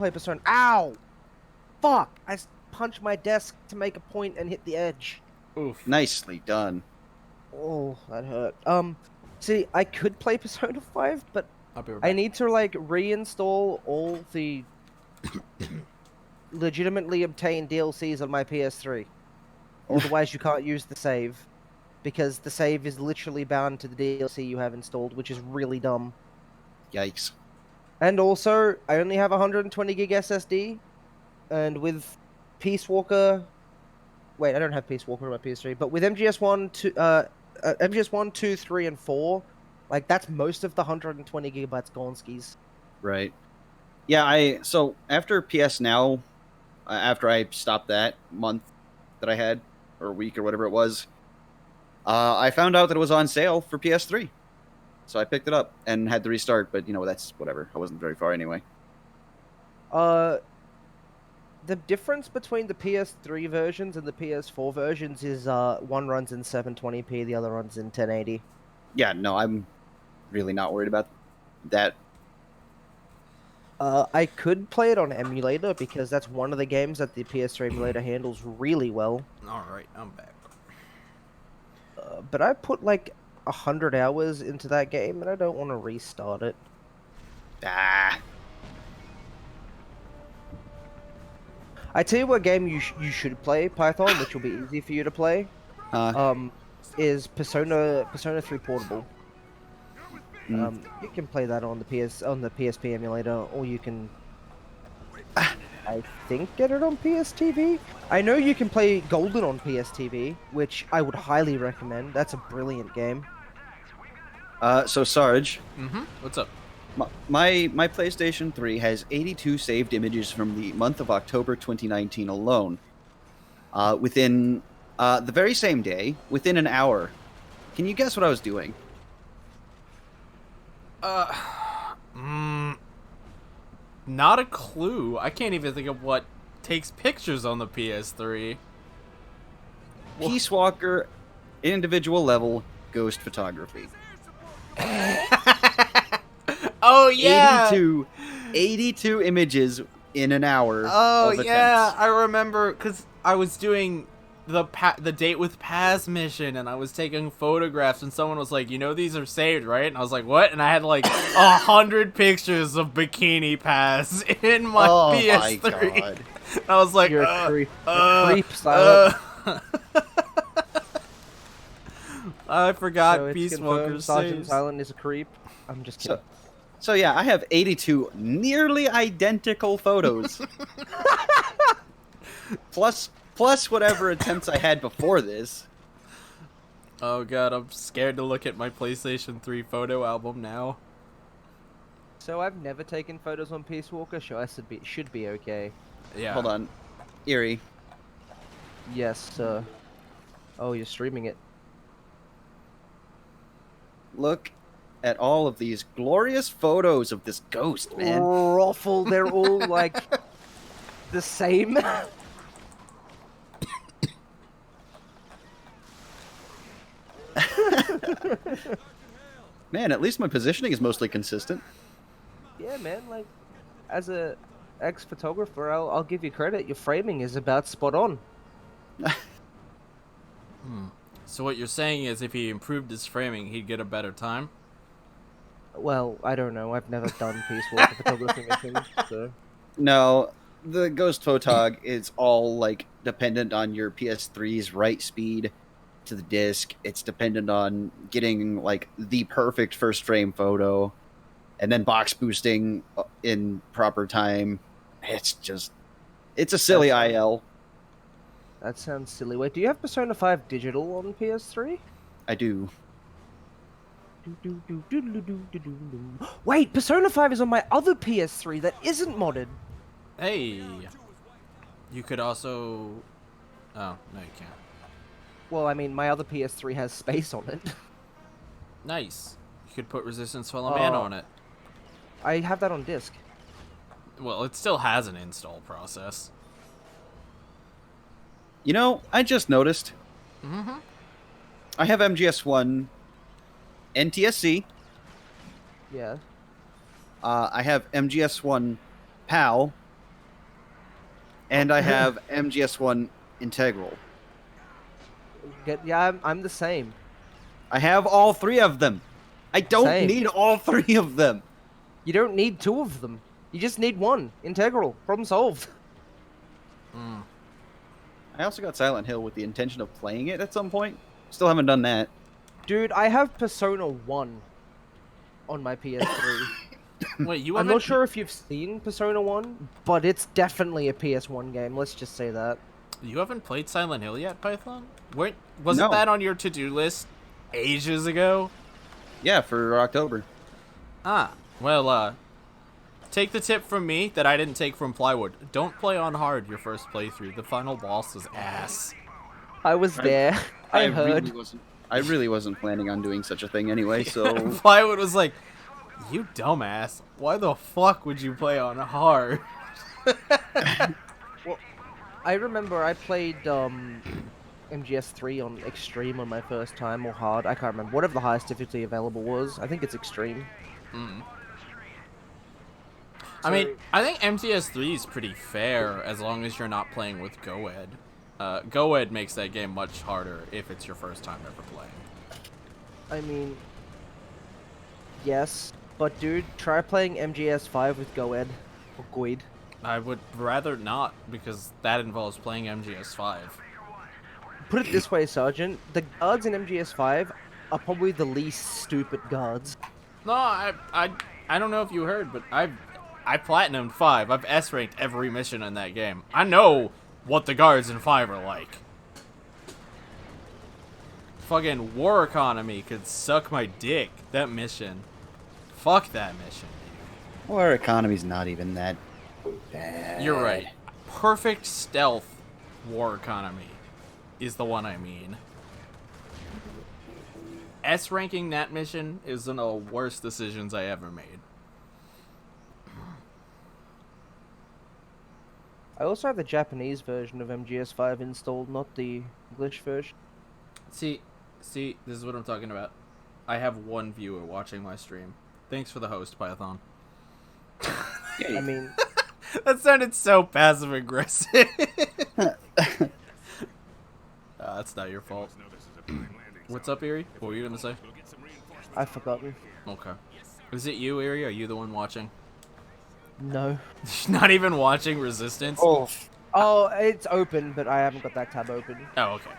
play Persona. Ow! Fuck! Punched my desk to make a point and hit the edge. Oof. Nicely done. Oh, that hurt. See, I could play Persona 5, but I'll be right I back. need to, like, reinstall all the legitimately obtained DLCs on my PS3. Otherwise, you can't use the save. Because the save is literally bound to the DLC you have installed, which is really dumb. Yikes. And also, I only have 120 gig SSD, and with Peace Walker... Wait, I don't have Peace Walker on my PS3, but with MGS1, MGS1, 2, 3, and 4, like, that's most of the 120 gigabytes gone skis. Right. Yeah, so after PS Now, after I stopped that month that I had, or week or whatever it was, I found out that it was on sale for PS3. So I picked it up and had to restart, but, that's whatever. I wasn't very far anyway. The difference between the PS3 versions and the PS4 versions is one runs in 720p, the other runs in 1080. Yeah, no, I'm really not worried about that. I could play it on emulator because that's one of the games that the PS3 emulator handles really well. Alright, I'm back. But I put like 100 hours into that game and I don't want to restart it. Ah. I tell you what game you should play, Python, which will be easy for you to play. Is Persona 3 Portable. You can play that on the PSP emulator, or you can, I think, get it on PSTV. I know you can play Golden on PSTV, which I would highly recommend. That's a brilliant game. So Sarge, What's up? my PlayStation 3 has 82 saved images from the month of October 2019 alone. Within the very same day, within an hour. Can you guess what I was doing? Not a clue. I can't even think of what takes pictures on the PS3. Peace Walker, individual level, ghost photography. Oh yeah. 82 images in an hour. Oh of yeah, attempts. I remember because I was doing the date with Paz mission and I was taking photographs and someone was like, these are saved, right? And I was like, what? And I had like 100 pictures of Bikini Paz in my PS3. My God. And I was like, You're a creep. Creep, Silent. I forgot So it's Peace confirmed Walker's Sergeant saves. Silent is a creep. I'm just kidding. So yeah, I have 82 nearly identical photos. plus whatever attempts I had before this. Oh god, I'm scared to look at my PlayStation 3 photo album now. So I've never taken photos on Peace Walker, so I should be okay. Yeah. Hold on. Eerie. Yes, oh, you're streaming it. Look at all of these glorious photos of this ghost, man. Ruffle, they're all like the same. Man, at least my positioning is mostly consistent. Yeah, man, like, as a ex-photographer, I'll give you credit. Your framing is about spot on. So what you're saying is if he improved his framing, he'd get a better time? Well, I don't know. I've never done Peace Walker photography missions, so... No, the ghost photog is all like dependent on your PS3's write speed to the disc. It's dependent on getting like the perfect first frame photo and then box boosting in proper time. It's a silly IL. That sounds silly. Wait, do you have Persona 5 digital on PS3? I do. Wait, Persona 5 is on my other PS3 that isn't modded. Hey! You could also... Oh, no you can't. Well, I mean, my other PS3 has space on it. Nice. You could put Resistance Fallen Man on it. I have that on disc. Well, it still has an install process. I just noticed. I have MGS1 NTSC. Yeah. I have MGS1 PAL, and I have MGS1 Integral. Yeah, I'm the same. I have all 3 of them. I don't Same. need all 3 of them. You don't need 2 of them. You just need 1. Integral. Problem solved. I also got Silent Hill with the intention of playing it at some point. Still haven't done that. Dude, I have Persona 1 on my PS3. Wait, you I'm haven't? not sure if you've seen Persona 1, but it's definitely a PS1 game. Let's just say that. You haven't played Silent Hill yet, Python? Wasn't No. that on your to-do list ages ago? Yeah, for October. Ah, well, take the tip from me that I didn't take from Plywood. Don't play on hard your first playthrough. The final boss is ass. I was there. I heard. I really wasn't planning on doing such a thing anyway, so... Plywood was like, you dumbass. Why the fuck would you play on hard? Well, I remember I played MGS3 on Extreme on my first time, or Hard. I can't remember. Whatever the highest difficulty available was. I think it's Extreme. I mean, I think MTS3 is pretty fair as long as you're not playing with GoEd. GoEd makes that game much harder if it's your first time ever playing. I mean, yes, but dude, try playing MGS5 with GoEd or GoEd. I would rather not, because that involves playing MGS5. Put it this way, Sergeant. The guards in MGS5 are probably the least stupid guards. No, I don't know if you heard, but I platinumed 5. I've S-ranked every mission in that game. I know what the guards in 5 are like. Fucking War Economy could suck my dick. That mission. Fuck that mission. Well, our economy's not even that bad. You're right. Perfect stealth War Economy is the one I mean. S-ranking that mission is one of the worst decisions I ever made. I also have the Japanese version of MGS5 installed, not the English version. See, this is what I'm talking about. I have one viewer watching my stream. Thanks for the host, Python. I mean, That sounded so passive aggressive. That's not your fault. What's up, Erie? What were you gonna say? I've forgotten. Okay. Is it you, Erie? Are you the one watching? No. Not even watching Resistance? Oh, it's open, but I haven't got that tab open. Oh, okay.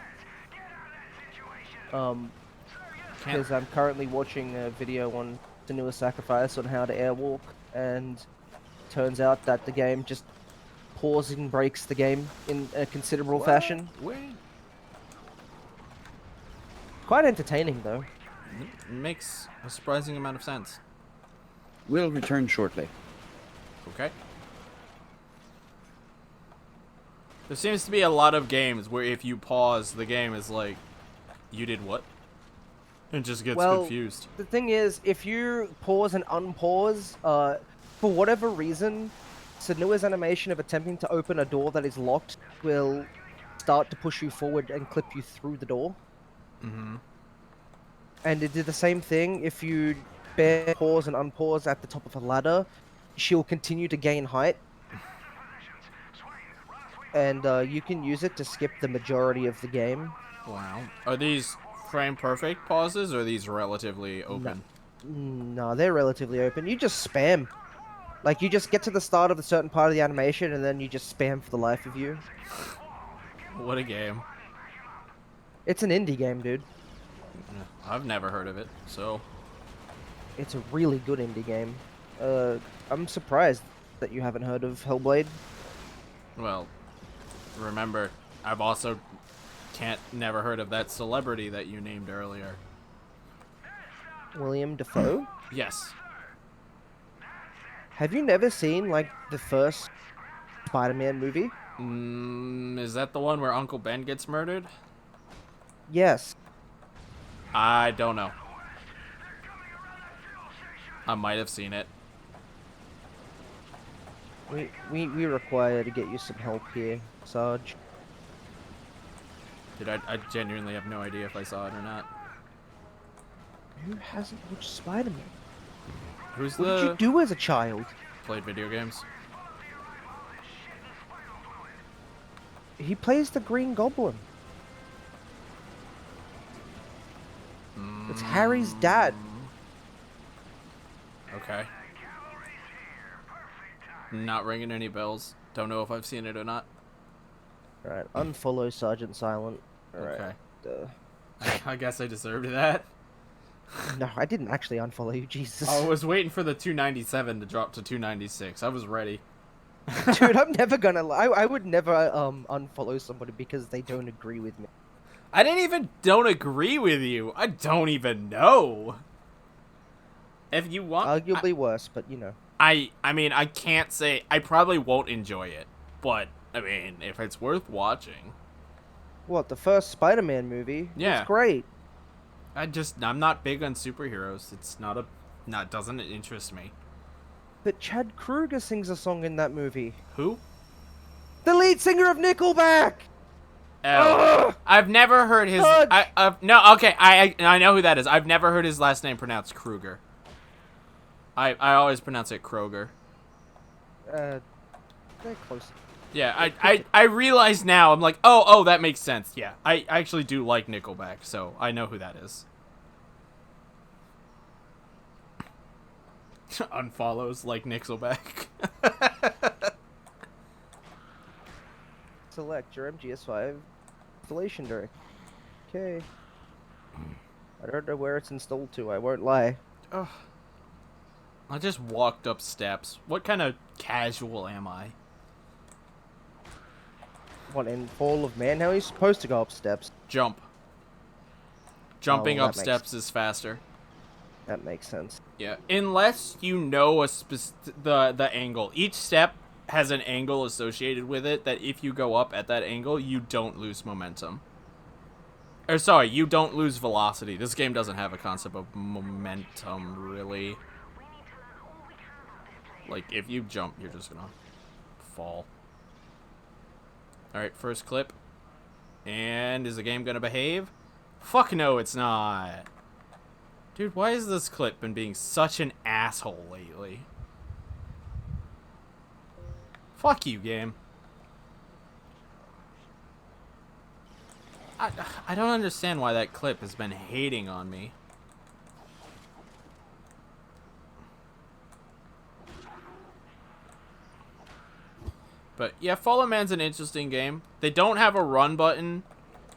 Can't- Because I'm currently watching a video on Senua's Sacrifice on how to airwalk, and turns out that the game just pauses and breaks the game in a considerable fashion. Wait. Quite entertaining, though. Makes a surprising amount of sense. We'll return shortly. Okay. There seems to be a lot of games where if you pause, the game is like, you did what? And just gets confused. The thing is, if you pause and unpause, for whatever reason, Senua's animation of attempting to open a door that is locked will start to push you forward and clip you through the door. Mm-hmm. And it did the same thing if you pause and unpause at the top of a ladder. She'll continue to gain height. And you can use it to skip the majority of the game. Wow. Are these frame perfect pauses or are these relatively open? No, they're relatively open. You just spam. Like, you just get to the start of a certain part of the animation and then you just spam for the life of you. What a game. It's an indie game, dude. I've never heard of it, so... It's a really good indie game. I'm surprised that you haven't heard of Hellblade. Well, remember, I've also never heard of that celebrity that you named earlier. William Dafoe? Yes. Have you never seen, like, the first Spider-Man movie? Is that the one where Uncle Ben gets murdered? Yes. I don't know. I might have seen it. We require to get you some help here, Sarge. Dude, I genuinely have no idea if I saw it or not. Who hasn't watched Spider-Man? Who's What did you do as a child? played video games? He plays the Green Goblin. It's Harry's dad. Okay. Not ringing any bells. Don't know if I've seen it or not. Alright, unfollow Sergeant Silent. Okay. Alright. I guess I deserved that. No, I didn't actually unfollow you, Jesus. I was waiting for the 297 to drop to 296. I was ready. Dude, I'm never gonna lie. I would never unfollow somebody because they don't agree with me. I didn't even don't agree with you. I don't even know. If you want, Arguably worse, but you know. I mean, I can't say I probably won't enjoy it, but I mean, if it's worth watching. What, the first Spider-Man movie? Yeah. It's great. I'm not big on superheroes. It's doesn't interest me. But Chad Kroeger sings a song in that movie. Who? The lead singer of Nickelback! Oh, Ugh! I've never heard his. No, okay, I know who that is. I've never heard his last name pronounced Kruger. I always pronounce it Kroger. They're close. Yeah, I realize now. I'm like, oh, that makes sense. Yeah, I actually do like Nickelback, so I know who that is. Unfollows like Nickelback. Select your MGS5 installation direct. Okay. I don't know where it's installed to, I won't lie. Ugh. I just walked up steps. What kind of casual am I? What, in Fall of Man? How are you supposed to go up steps? Jump. Jumping Oh, up steps is faster. That makes sense. Yeah, unless you know the angle. Each step has an angle associated with it that if you go up at that angle, you don't lose momentum. Or sorry, you don't lose velocity. This game doesn't have a concept of momentum, really. Like, if you jump, you're just gonna fall. Alright, first clip. And is the game gonna behave? Fuck no, it's not. Dude, why has this clip been being such an asshole lately? Fuck you, game. I don't understand why that clip has been hating on me. But yeah, Fallen Man's an interesting game. They don't have a run button,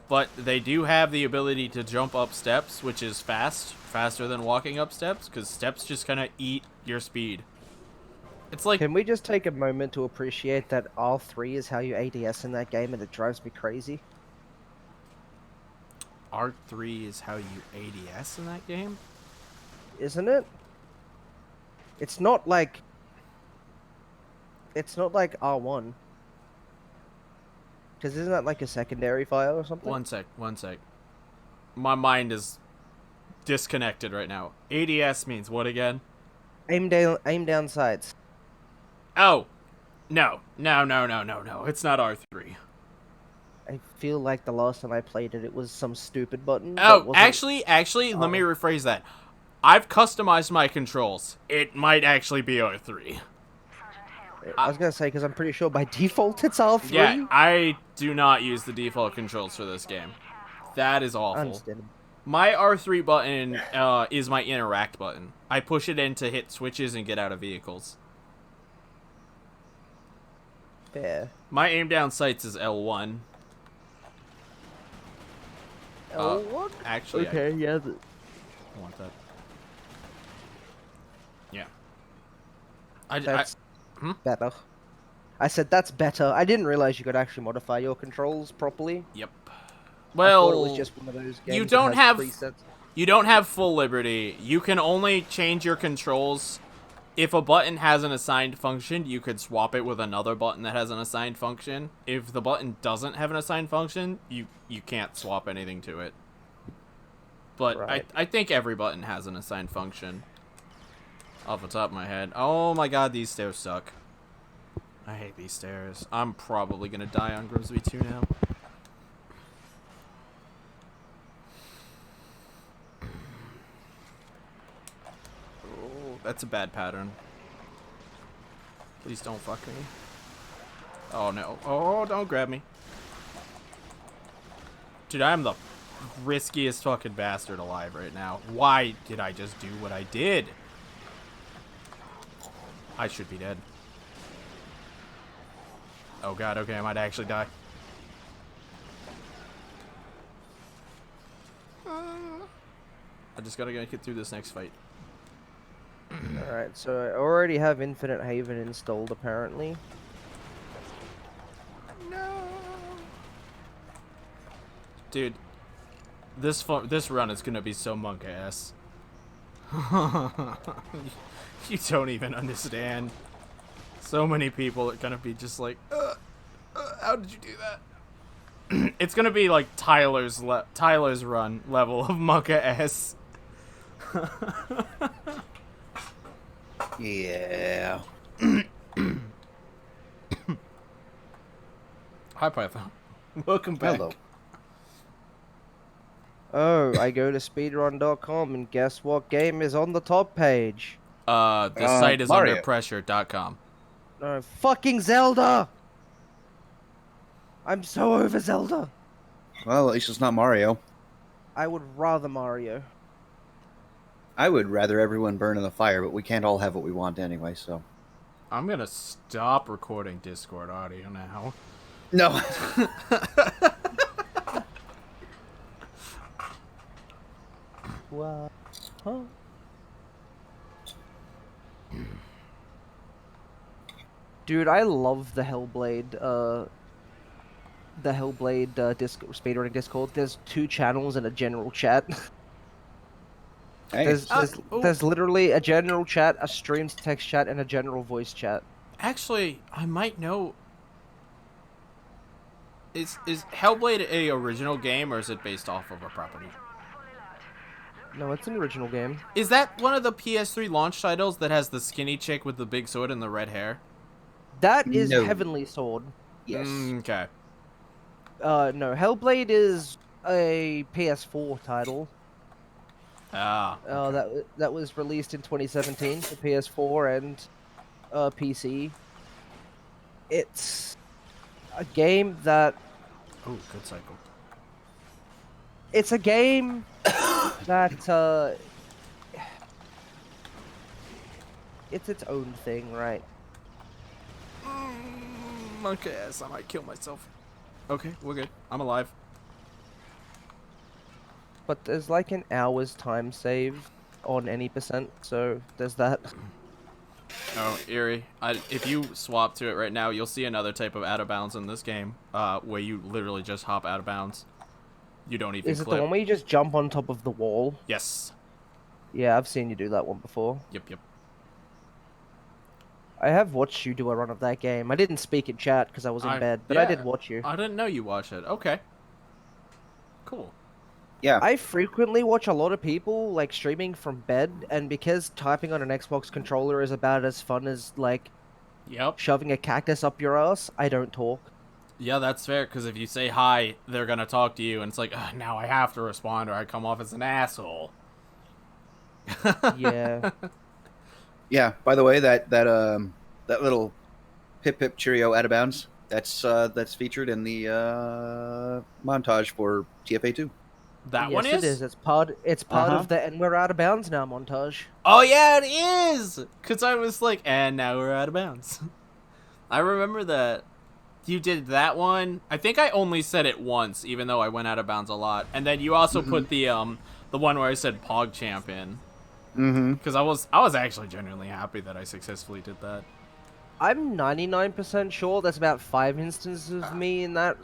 but they do have the ability to jump up steps, which is faster than walking up steps, because steps just kind of eat your speed. It's like... Can we just take a moment to appreciate that R3 is how you ADS in that game and it drives me crazy? R3 is how you ADS in that game? Isn't it? It's not like... It's not like R1. Because isn't that like a secondary file or something? One sec. My mind is disconnected right now. ADS means what again? Aim down sights. Oh! No. It's not R3. I feel like the last time I played it, it was some stupid button. Oh, actually, let me rephrase that. I've customized my controls. It might actually be R3. I was gonna say, because I'm pretty sure by default it's R3. Yeah, I do not use the default controls for this game. That is awful. Understandable. My R3 button is my interact button. I push it in to hit switches and get out of vehicles. Fair. My aim down sights is L1. L1? Actually, okay, yeah. I want that. Yeah. That's better. I said that's better. I didn't realize you could actually modify your controls properly. Yep. I Well, thought it was just one of those games you that don't has have presets. you don't have full liberty. You can only change your controls if a button has an assigned function. You could swap it with another button that has an assigned function. If the button doesn't have an assigned function, you can't swap anything to it. But Right. I think every button has an assigned function. Off the top of my head. Oh my god, these stairs suck. I hate these stairs. I'm probably gonna die on Grimsby 2 now. Oh, that's a bad pattern. Please don't fuck me. Oh no. Oh, don't grab me. Dude, I'm the riskiest fucking bastard alive right now. Why did I just do what I did? I should be dead. Oh god, okay, I might actually die. I just gotta get through this next fight. Alright, so I already have Infinite Haven installed, apparently. No. Dude, this run is gonna be so monk-ass. You don't even understand. So many people are gonna be just like, how did you do that? It's gonna be like Tyler's run level of monk-ass. Yeah. Hi, Python. Welcome back. Hello. Oh, I go to speedrun.com and guess what game is on the top page? The site is Mario. underpressure.com. No, fucking Zelda! I'm so over Zelda. Well, at least it's not Mario. I would rather Mario. I would rather everyone burn in the fire, but we can't all have what we want anyway, so. I'm gonna stop recording Discord audio now. No. What? Huh? Dude, I love the Hellblade, speedrunning Discord. There's 2 channels and a general chat. Hey. There's literally a general chat, a streamed text chat, and a general voice chat. Actually, I might know. Is Hellblade a original game or is it based off of a property? No, it's an original game. Is that one of the PS3 launch titles that has the skinny chick with the big sword and the red hair? That is No. Heavenly Sword. Yes. Okay. No, Hellblade is a PS4 title. Ah. That was released in 2017 for PS4 and PC. It's a game that Oh, good cycle. it's a game that it's its own thing, right? Monkey ass, I might kill myself. Okay, we're good. I'm alive. But there's like an hour's time save on any percent, so there's that. Oh, Eerie. If you swap to it right now, you'll see another type of out of bounds in this game, where you literally just hop out of bounds. You don't even Is it clip. the one where you just jump on top of the wall? Yes. Yeah, I've seen you do that one before. Yep. I have watched you do a run of that game. I didn't speak in chat because I was in bed, but I did watch you. I didn't know you watched it. Okay. Cool. Yeah. I frequently watch a lot of people like streaming from bed, and because typing on an Xbox controller is about as fun as like Yep. shoving a cactus up your ass, I don't talk. Yeah, that's fair, because if you say hi, they're going to talk to you, and it's like, now I have to respond or I come off as an asshole. Yeah. Yeah. By the way, that little Pip Pip Cheerio out of bounds, that's featured in the montage for TFA 2. That yes, one is? it is. It's part of the "and we're out of bounds now" montage. Oh, yeah, it is! Because I was like, and now we're out of bounds. I remember that. You did that one. I think I only said it once, even though I went out of bounds a lot. And then you also put the one where I said PogChamp in. Mm-hmm. Because I was actually genuinely happy that I successfully did that. I'm 99% sure there's about 5 instances of me in that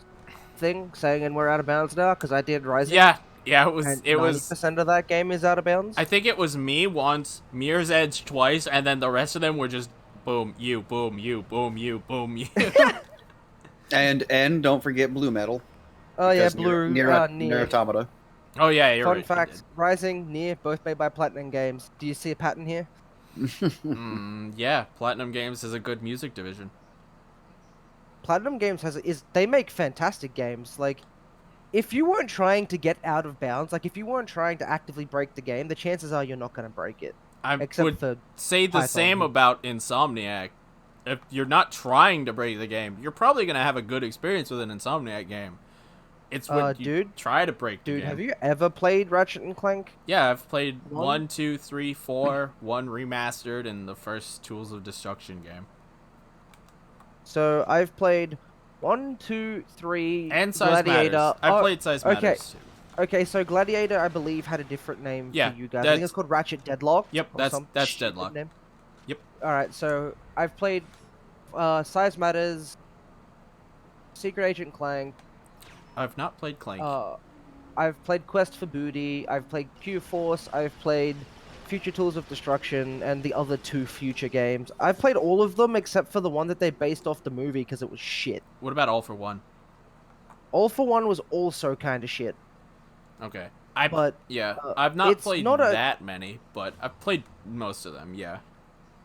thing saying "and we're out of bounds now" because I did Rising. Yeah, it was. And It was. 90% of that game is out of bounds. I think it was me once, Mirror's Edge twice, and then the rest of them were just boom, you, boom, you, boom, you, boom, you. And don't forget Blue Metal. Oh yeah, because Blue. Nier Nier. Automata. Oh yeah, you're Fun right. fact: Rising, Nier, both made by Platinum Games. Do you see a pattern here? Yeah, Platinum Games is a good music division. Platinum Games they make fantastic games. Like, if you weren't trying to get out of bounds, like if you weren't trying to actively break the game, the chances are you're not going to break it. I Except would for say the Python. same about Insomniac. If you're not trying to break the game, you're probably going to have a good experience with an Insomniac game. It's what you dude, try to break the game. have you ever played Ratchet and Clank? Yeah, I've played One? 1, 2, 3, 4, 1 remastered, and the first Tools of Destruction game. So I've played 1, 2, 3, And Size Gladiator. Matters. I played Size okay. Matters too. Okay, so Gladiator, I believe, had a different name Yeah, for you guys. I think it's called Ratchet Deadlock. Yep, or that's some that's stupid Deadlock. name. Yep. All right, so I've played Size Matters, Secret Agent Clank. I've not played Clank. I've played Quest for Booty. I've played Q-Force. I've played Future Tools of Destruction and the other 2 future games. I've played all of them except for the one that they based off the movie because it was shit. What about All for One? All for One was also kind of shit. Okay. But I've not it's played not a- that many, but I've played most of them. Yeah.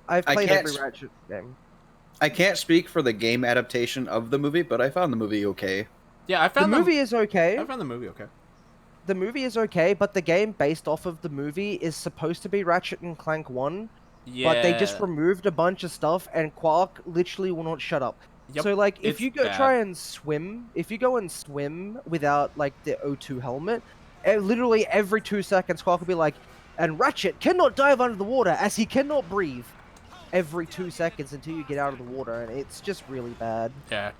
I've I played can't every s- Ratchet game. I can't speak for the game adaptation of the movie, but I found the movie okay. Yeah, I The found movie is okay. I found the movie okay. The movie is okay, but the game based off of the movie is supposed to be Ratchet and Clank 1, Yeah. but they just removed a bunch of stuff, and Quark literally will not shut up. Yep, So, like, if it's you go bad. try and swim, if you go and swim without, like, the O2 helmet, literally every 2 seconds, Quark will be like, and Ratchet cannot dive under the water as he cannot breathe. Every 2 seconds until you get out of the water, and it's just really bad. Yeah.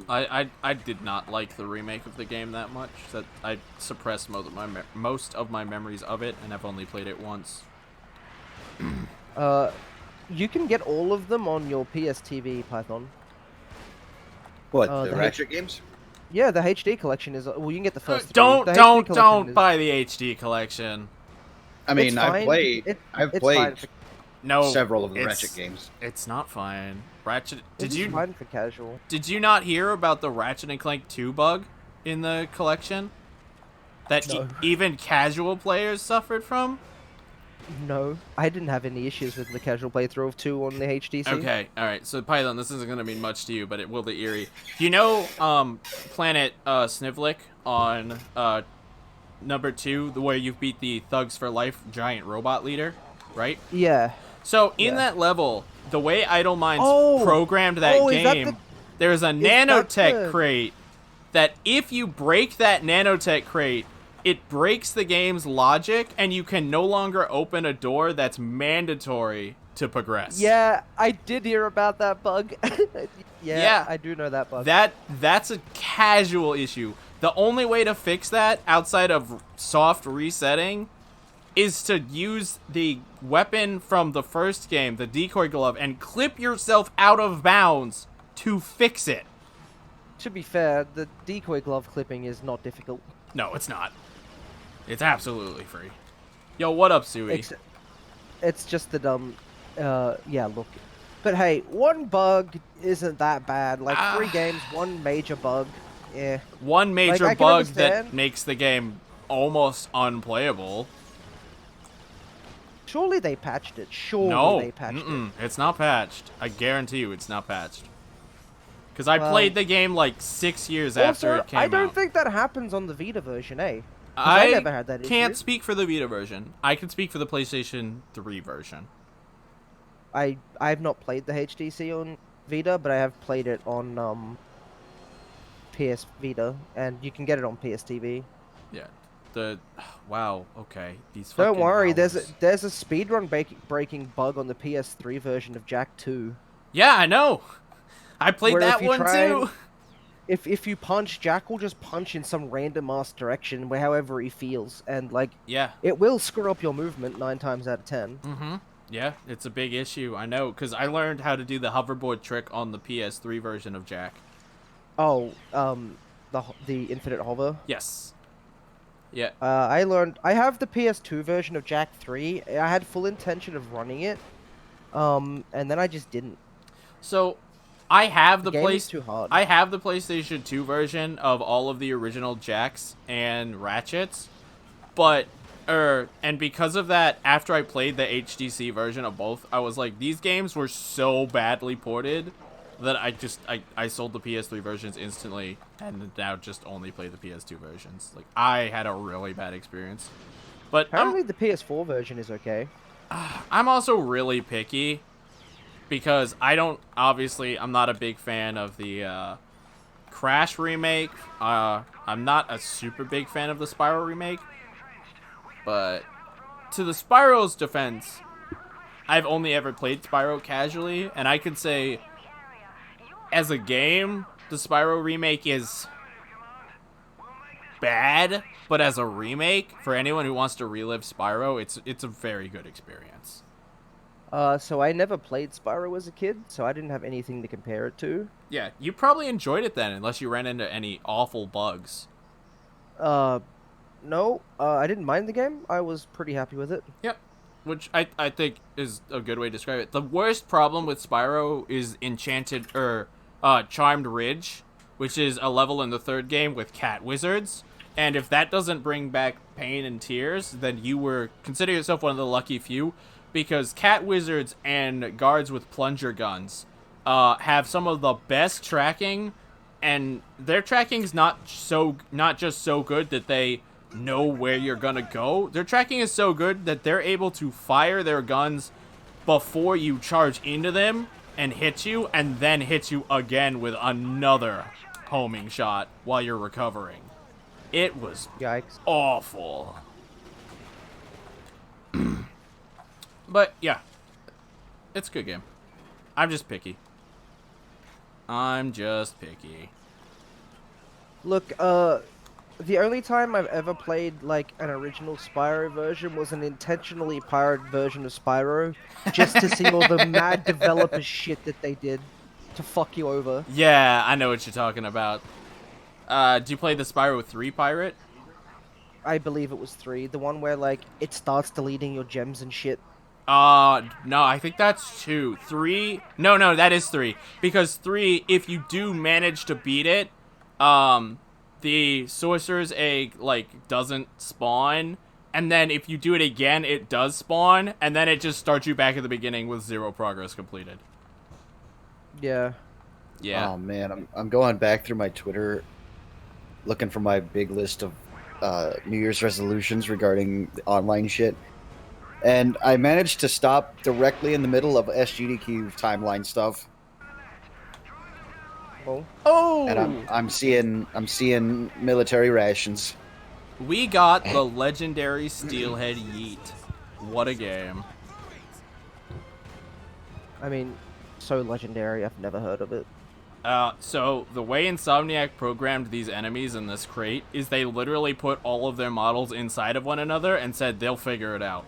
I did not like the remake of the game that much. That I suppressed most of my memories of it, and I've only played it once. You can get all of them on your PSTV, Python. What, the the Ratchet games? Yeah, the HD collection is, well, you can get the first three. Don't The HD collection don't is- buy the HD collection. I mean, It's I've fine. played I've It's played fine for- No. several of the it's- Ratchet games. It's not fine. Ratchet. It's fine for casual. Did you not hear about the Ratchet and Clank 2 bug in the collection? That No. even casual players suffered from? No, I didn't have any issues with the casual playthrough of 2 on the HDC. Okay, alright. So, Python, this isn't going to mean much to you, but it will to Erie. You know Planet Snivlik on number 2, where you beat the Thugs for Life giant robot leader, right? Yeah. So, in Yeah. that level, the way Idleminds Oh! programmed that Oh, is that game, the- there's a that nanotech the- crate that if you break that nanotech crate, it breaks the game's logic, and you can no longer open a door that's mandatory to progress. Yeah, I did hear about that bug. Yeah. I do know that bug. That's a casual issue. The only way to fix that outside of soft resetting is to use the weapon from the first game, the decoy glove, and clip yourself out of bounds to fix it. To be fair, the decoy glove clipping is not difficult. No, it's not. It's absolutely free. Yo, what up, Suey? It's just the dumb, yeah, look. But hey, one bug isn't that bad. Like, 3 games, one major bug. Yeah. One major I can bug that understand. makes the game almost unplayable. Surely they patched it. Surely No, they patched it's not patched. I guarantee you it's not patched. Because I Well- played the game like 6 years it. after Also, it came I don't out. think that happens on the Vita version, eh? 'Cause I never had that can't issue. speak for the Vita version. I can speak for the PlayStation 3 version. I've not played the HDC on Vita, but I have played it on PS Vita, and you can get it on PSTV. Yeah. Wow. Okay. These. Don't fucking worry, there's hours. a speedrun breaking bug on the PS3 version of Jack 2. Yeah, I know. I played Where if that you one try too. and- If you punch, Jack will just punch in some random ass direction where however he feels, and like Yeah. it will screw up your movement 9 times out of 10. Mm-hmm. Yeah, it's a big issue. I know, because I learned how to do the hoverboard trick on the PS3 version of Jack. Oh, the infinite hover. Yes. Yeah. I have the PS2 version of Jack 3. I had full intention of running it, and then I just didn't. So, I have the game is too hard. I have the PlayStation 2 version of all of the original Jacks and Ratchets, but and because of that, after I played the HDC version of both, I was like, these games were so badly ported that I sold the PS3 versions instantly and now just only play the PS2 versions. Like, I had a really bad experience. But Apparently the PS4 version is okay. I'm also really picky because I'm not a big fan of the Crash remake. I'm not a super big fan of the Spyro remake, but to the Spyro's defense, I've only ever played Spyro casually, and I could say, as a game, the Spyro remake is bad, but as a remake, for anyone who wants to relive Spyro, it's a very good experience. So I never played Spyro as a kid, so I didn't have anything to compare it to. Yeah, you probably enjoyed it then, unless you ran into any awful bugs. No, I didn't mind the game. I was pretty happy with it. Yep. Which I think is a good way to describe it. The worst problem with Spyro is Charmed Ridge, which is a level in the third game with cat wizards. And if that doesn't bring back pain and tears, then consider yourself one of the lucky few, because cat wizards and guards with plunger guns have some of the best tracking, and their tracking's not just so good that they know where you're gonna go. Their tracking is so good that they're able to fire their guns before you charge into them and hit you, and then hit you again with another homing shot while you're recovering. It was Yikes. awful. But yeah, it's a good game. I'm just picky. Look, the only time I've ever played, like, an original Spyro version was an intentionally pirated version of Spyro, just to see all the mad developer shit that they did to fuck you over. Yeah, I know what you're talking about. Do you play the Spyro 3 pirate? I believe it was 3, the one where, like, it starts deleting your gems and shit. No, I think that's 2. 3? No, that is 3. Because 3, if you do manage to beat it, the Sorcerer's Egg, like, doesn't spawn, and then if you do it again, it does spawn, and then it just starts you back at the beginning with 0 progress completed. Yeah. Yeah. Oh man, I'm going back through my Twitter, looking for my big list of New Year's resolutions regarding the online shit, and I managed to stop directly in the middle of SGDQ timeline stuff. Oh. And I'm seeing military rations. We got the legendary Steelhead Yeet. What a game. I mean, so legendary, I've never heard of it. So the way Insomniac programmed these enemies in this crate is they literally put all of their models inside of one another and said they'll figure it out.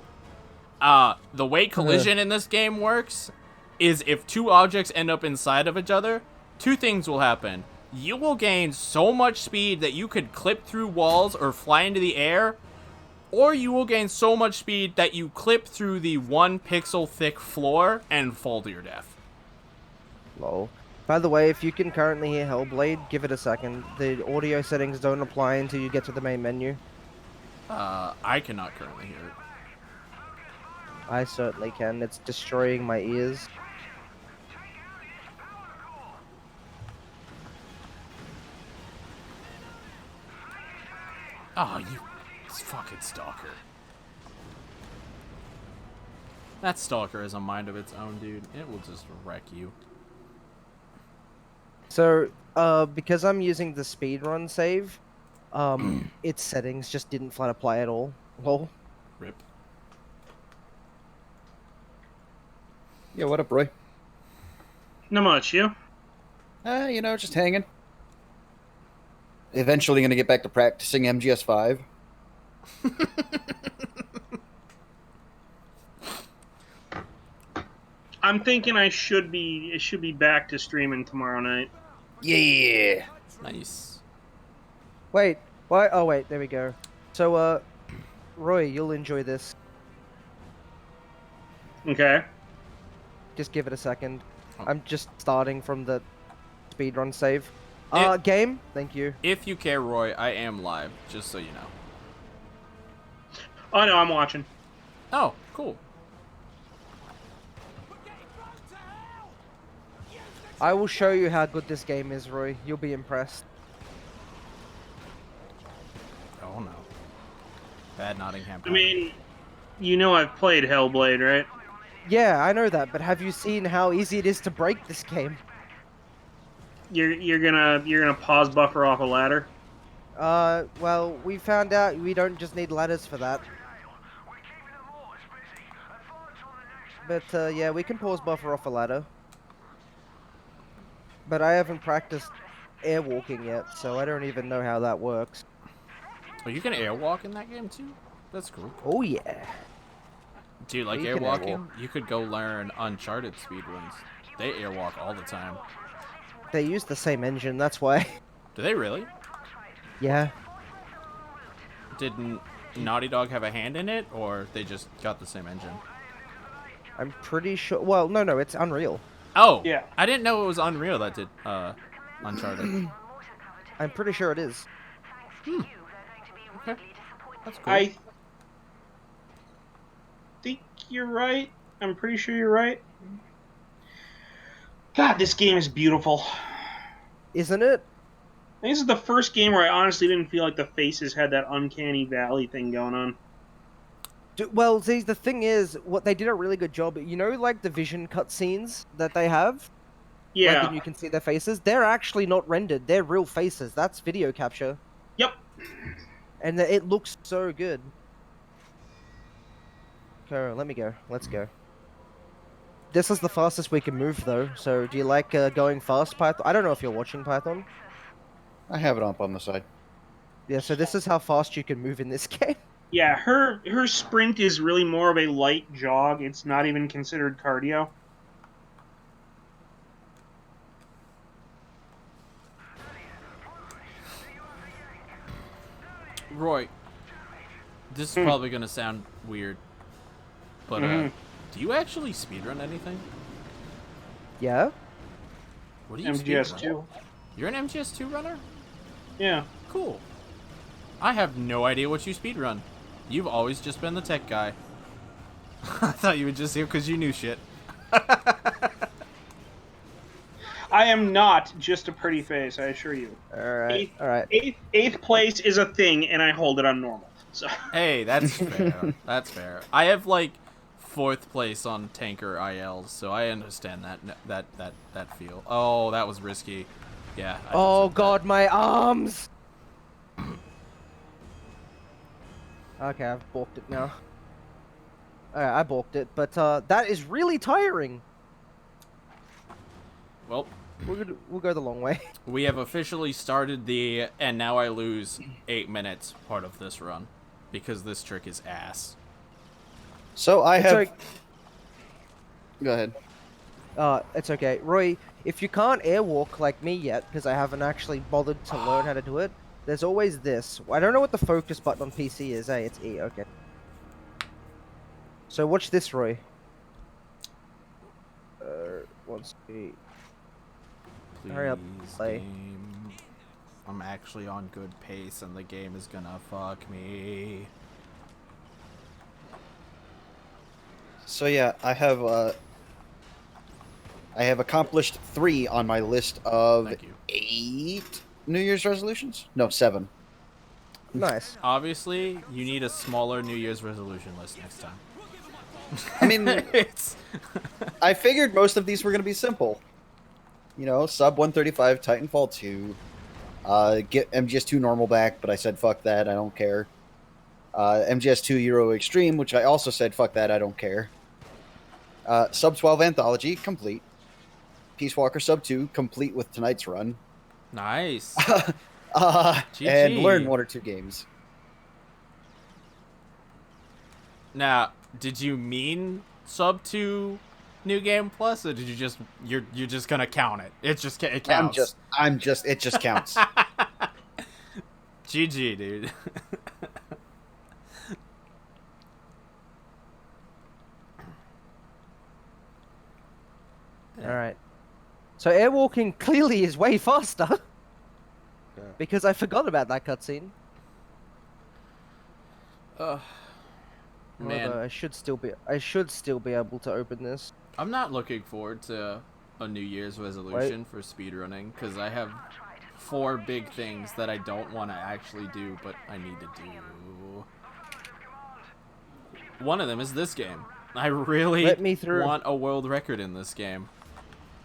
The way collision in this game works is if 2 objects end up inside of each other, 2 things will happen. You will gain so much speed that you could clip through walls or fly into the air, or you will gain so much speed that you clip through the 1 pixel thick floor and fall to your death. Lol. By the way, if you can currently hear Hellblade, give it a second. The audio settings don't apply until you get to the main menu. I cannot currently hear it. I certainly can. It's destroying my ears. Oh, you fucking stalker. That stalker has a mind of its own, dude. It will just wreck you. So, because I'm using the speedrun save, its settings just didn't flat apply at all. Lol. Rip. Yeah, what up, Roy? Not much, you? Just hanging. Eventually gonna get back to practicing MGS5. I'm thinking it should be back to streaming tomorrow night. Yeah. Nice. Wait, what? Oh, wait, there we go. So, Roy, you'll enjoy this. Okay. Just give it a second. Oh. I'm just starting from the speedrun save. Game? Thank you. If you care, Roy, I am live, just so you know. Oh no, I'm watching. Oh, cool. I will show you how good this game is, Roy. You'll be impressed. Oh no. Bad Nottingham. I mean, I've played Hellblade, right? Yeah, I know that, but have you seen how easy it is to break this game? You're gonna pause buffer off a ladder. Well, we found out we don't just need ladders for that. But, yeah, we can pause buffer off a ladder. But I haven't practiced airwalking yet, so I don't even know how that works. Oh, you can airwalk in that game too? That's cool. Oh, yeah. Do you like You can airwalking? airwalk. You could go learn Uncharted speedruns. They airwalk all the time. They use the same engine, that's why. Do they really? Yeah. Didn't Naughty Dog have a hand in it, or they just got the same engine? I'm pretty sure... Well, no, it's Unreal. Oh! Yeah. I didn't know it was Unreal that did Uncharted. I'm pretty sure it is. Okay. That's cool. I think you're right. I'm pretty sure you're right. God, this game is beautiful. Isn't it? I think this is the first game where I honestly didn't feel like the faces had that uncanny valley thing going on. Well, see, the thing is, what they did a really good job. You know, like the vision cutscenes that they have? Yeah. Like, and you can see their faces? They're actually not rendered. They're real faces. That's video capture. Yep. And it looks so good. Okay, let me go. Let's go. This is the fastest we can move, though. So, do you like going fast, Python? I don't know if you're watching Python. I have it up on the side. Yeah, so this is how fast you can move in this game. Yeah, her sprint is really more of a light jog. It's not even considered cardio. Roy, this is probably gonna sound weird, but do you actually speedrun anything? Yeah? What do you MGS2. speedrun? You're an MGS2 runner? Yeah. Cool. I have no idea what you speedrun. You've always just been the tech guy. I thought you would just say it because you knew shit. I am not just a pretty face, I assure you. Alright, alright. Eighth place is a thing, and I hold it on normal. So. Hey, that's fair. That's fair. I have like 4th place on Tanker ILs, so I understand that feel. Oh, that was risky. Yeah. Oh god, my arms! Okay, I've balked it now. Alright, I balked it, but that is really tiring. Well, We'll go the long way. we have officially started the and now I lose 8 minutes part of this run because this trick is ass. So I have. Sorry. Go ahead. It's okay. Roy, if you can't airwalk like me yet, because I haven't actually bothered to learn how to do it, there's always this. I don't know what the focus button on PC is. Hey, it's E, okay. So watch this, Roy. Once we... Please, Hurry up, play. game. I'm actually on good pace and the game is gonna fuck me. So yeah, I have accomplished 3 on my list of Thank you. 8 New Year's resolutions. No, 7. Nice. Obviously, you need a smaller New Year's resolution list next time. I mean, It's I figured most of these were going to be simple. You know, sub 135, Titanfall 2, get MGS2 normal back, but I said fuck that, I don't care. MGS2 Euro Extreme, which I also said fuck that, I don't care. Sub 12 Anthology, complete. Peace Walker Sub 2, complete with tonight's run. nice. And learn 1 or 2 games. Now, did you mean sub 2 New Game Plus, or did you just you're just gonna count it? It counts. It just counts. GG, dude. Alright. So airwalking clearly is way faster. Yeah. Because I forgot about that cutscene. Man, Although I should still be able to open this. I'm not looking forward to a New Year's resolution for speedrunning because I have 4 big things that I don't want to actually do, but I need to do. One of them is this game. I really Let me through. want a world record in this game.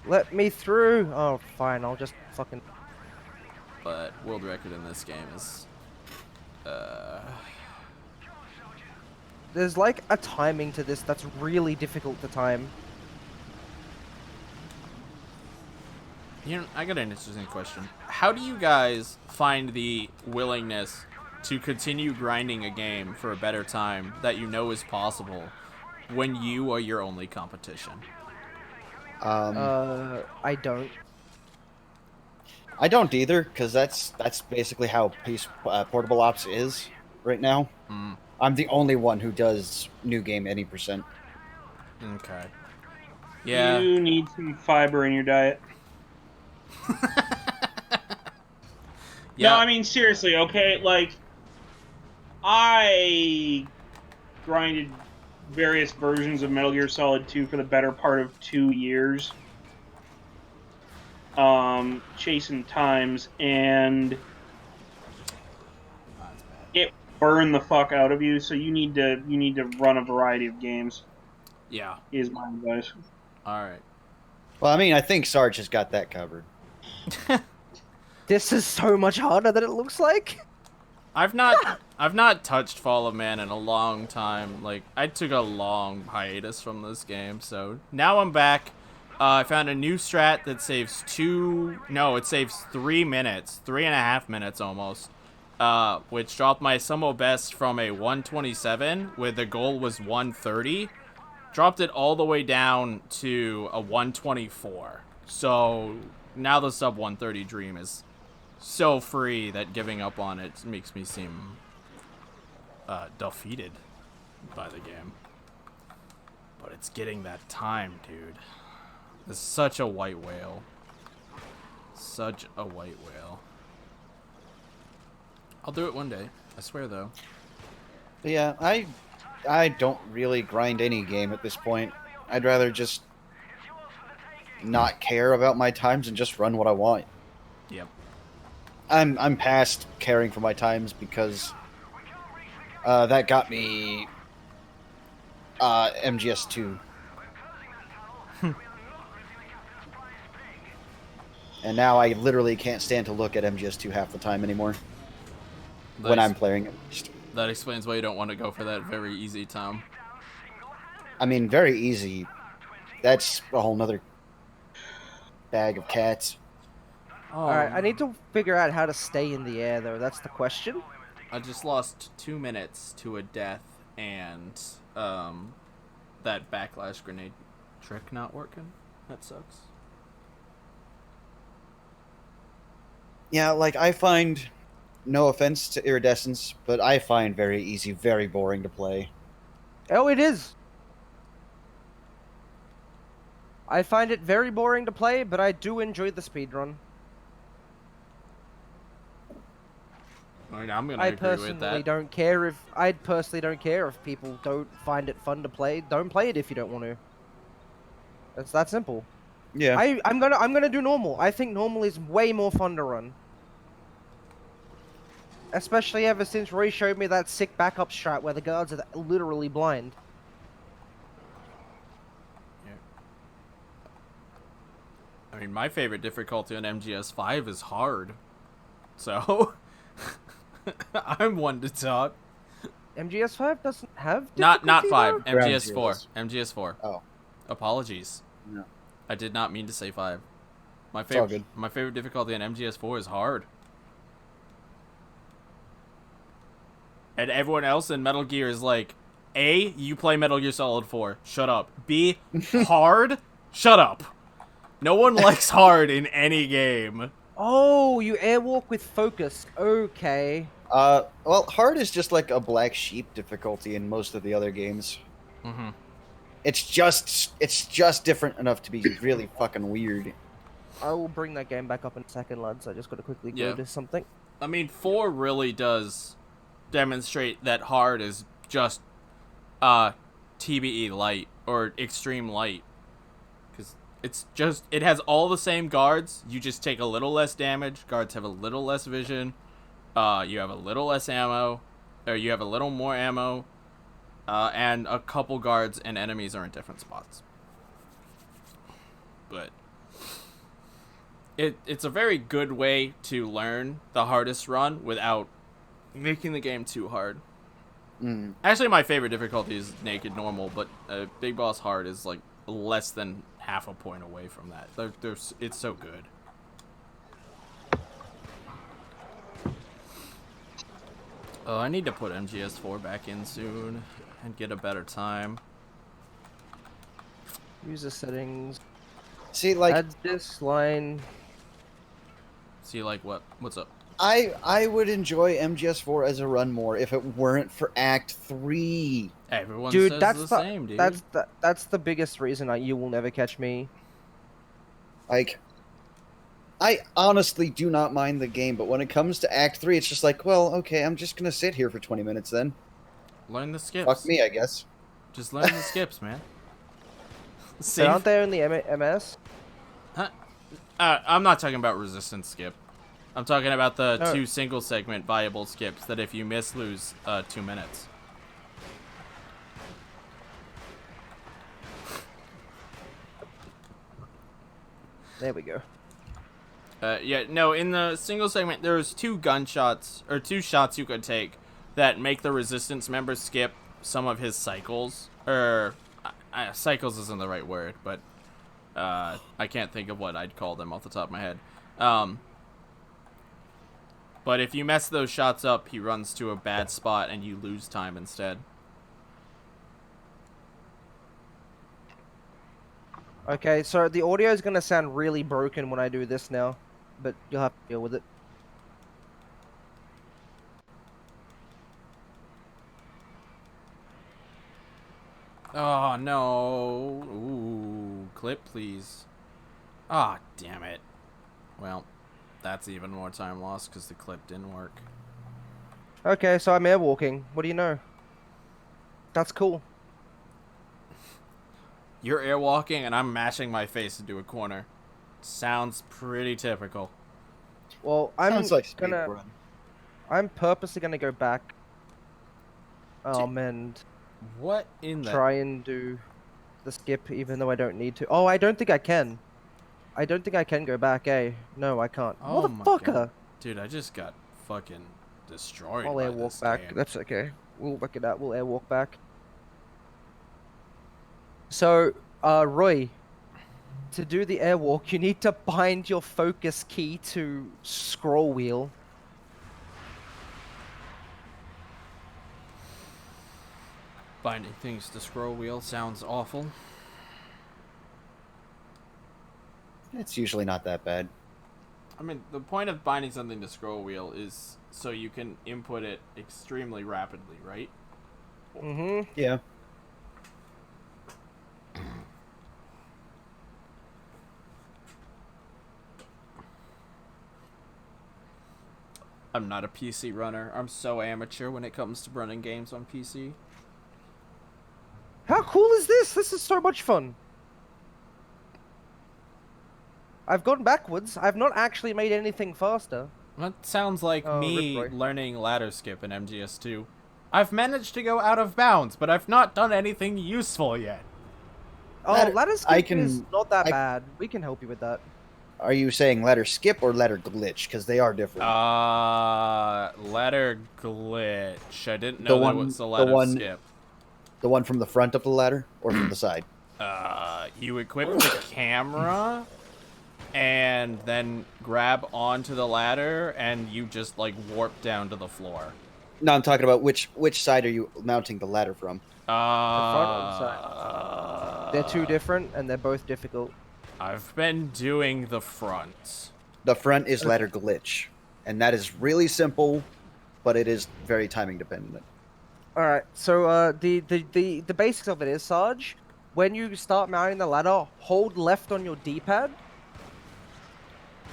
Let me through. Oh, fine. I'll just fucking. But world record in this game is, There's like a timing to this that's really difficult to time. you know, I got an interesting question. How do you guys find the willingness to continue grinding a game for a better time that you know is possible when you are your only competition? I don't. I don't either, because that's basically how Portable Ops is right now. Mm. I'm the only one who does new game any percent. Okay. Yeah. You need some fiber in your diet. Yeah. No, I mean seriously, okay? Like, I grinded various versions of Metal Gear Solid 2 for the better part of 2 years. Chasing times, and it burned the fuck out of you, so you need to run a variety of games, Yeah. is my advice. Alright. Well, I mean, I think Sarge has got that covered. This is so much harder than it looks like. I've not touched Fall of Man in a long time. Like, I took a long hiatus from this game, so now I'm back. I found a new strat that saves 3 minutes, 3.5 minutes almost, which dropped my Sumo best from a 127, where the goal was 130, dropped it all the way down to a 124. So now the sub 130 dream is so free that giving up on it makes me seem defeated by the game. But it's getting that time, dude. It's such a white whale. Such a white whale. I'll do it one day. I swear, though. But yeah, I don't really grind any game at this point. I'd rather just not care about my times and just run what I want. Yep. I'm past caring for my times because that got me MGS2. And now I literally can't stand to look at MGS2 half the time anymore when I'm playing it. That explains why you don't want to go for that very easy time. I mean, very easy. That's a whole nother bag of cats. Oh, Alright, I need to figure out how to stay in the air, though. That's the question. I just lost 2 minutes to a death and that backlash grenade trick not working. That sucks. Yeah, like, I find, no offense to Iridescence, but I find very easy, very boring to play. Oh, it is. I find it very boring to play, but I do enjoy the speedrun. I mean, I'm gonna I agree with personally that. don't care if people don't find it fun to play. Don't play it if you don't want to. It's that simple. Yeah. I'm gonna do normal. I think normal is way more fun to run. Especially ever since Roy showed me that sick backup strat where the guards are literally blind. I mean, my favorite difficulty on MGS5 is hard. So, I'm one to talk. MGS5 doesn't have Not difficulty, 5, though? MGS4. MGS4. Oh. Apologies. No. I did not mean to say 5. My It's all good. favorite difficulty on MGS4 is hard. And everyone else in Metal Gear is like, A, you play Metal Gear Solid 4. Shut up. B, hard? Shut up. No one likes hard in any game. Oh, you airwalk with focus. Okay. Well, hard is just like a black sheep difficulty in most of the other games. Mm-hmm. It's just different enough to be really fucking weird. I will bring that game back up in a second, lads. I just gotta quickly go to something. I mean, 4 really does demonstrate that hard is just TBE light or extreme light. Because it has all the same guards. You just take a little less damage. Guards have a little less vision. You have a little less ammo. Or you have a little more ammo. And a couple guards and enemies are in different spots. But it's a very good way to learn the hardest run without making the game too hard. Actually, my favorite difficulty is naked normal, but Big Boss hard is like less than half a point away from that. It's so good. Oh, I need to put MGS4 back in soon and get a better time. User settings. See, like, Add this line. See, like, what's up? I would enjoy MGS4 as a run more if it weren't for Act 3. Everyone Dude, says that's the the same, dude. that's the biggest reason you will never catch me. Like, I honestly do not mind the game, but when it comes to Act 3, it's just like, well, okay, I'm just gonna sit here for 20 minutes then. Learn the skips. Fuck me, I guess. Just learn the skips, man. So aren't they only MS? Huh? I'm not talking about resistance skip. I'm talking about the No. 2 single segment viable skips that if you miss, lose 2 minutes. There we go. Yeah, no, in the single segment, there's 2 gunshots, or 2 shots you could take that make the resistance member skip some of his cycles. Cycles isn't the right word, but I can't think of what I'd call them off the top of my head. But if you mess those shots up, he runs to a bad spot and you lose time instead. Okay, so the audio is gonna sound really broken when I do this now, but you'll have to deal with it. Oh, no. Ooh, clip, please. Ah, damn it. Well, that's even more time lost because the clip didn't work. Okay, so I'm airwalking. What do you know? That's cool. You're airwalking and I'm mashing my face into a corner. Sounds pretty typical. Well, I'm Sounds like gonna. speedrun. I'm purposely gonna go back. And What in the... try and do the skip, even though I don't need to. Oh, I don't think I can. I don't think I can go back. No, I can't. Oh my Motherfucker! God. Dude, I just got fucking destroyed I'll by airwalk this back. game. That's okay. We'll work it out. We'll airwalk back. So, Roy, to do the airwalk, you need to bind your focus key to scroll wheel. Binding things to scroll wheel sounds awful. It's usually not that bad. I mean, the point of binding something to scroll wheel is so you can input it extremely rapidly, right? Mm-hmm. Yeah. I'm not a PC runner. I'm so amateur when it comes to running games on PC. How cool is this? This is so much fun. I've gone backwards. I've not actually made anything faster. That sounds like Oh, me rip roy. learning ladder skip in MGS2. I've managed to go out of bounds, but I've not done anything useful yet. Oh, Ladder- ladder I skip is can- not that I- bad. We can help you with that. Are you saying ladder skip or ladder glitch? Because they are different. Ladder glitch. I didn't The know there one- was a the ladder one- skip. The one from the front of the ladder or from the side? You equip the camera and then grab onto the ladder and you just like warp down to the floor. No, I'm talking about which side are you mounting the ladder from? front or the side? They're two different, and they're both difficult. I've been doing the front. The front is ladder glitch, and that is really simple, but it is very timing dependent. All right. So the basics of it is, Sarge, when you start mounting the ladder, hold left on your D-pad.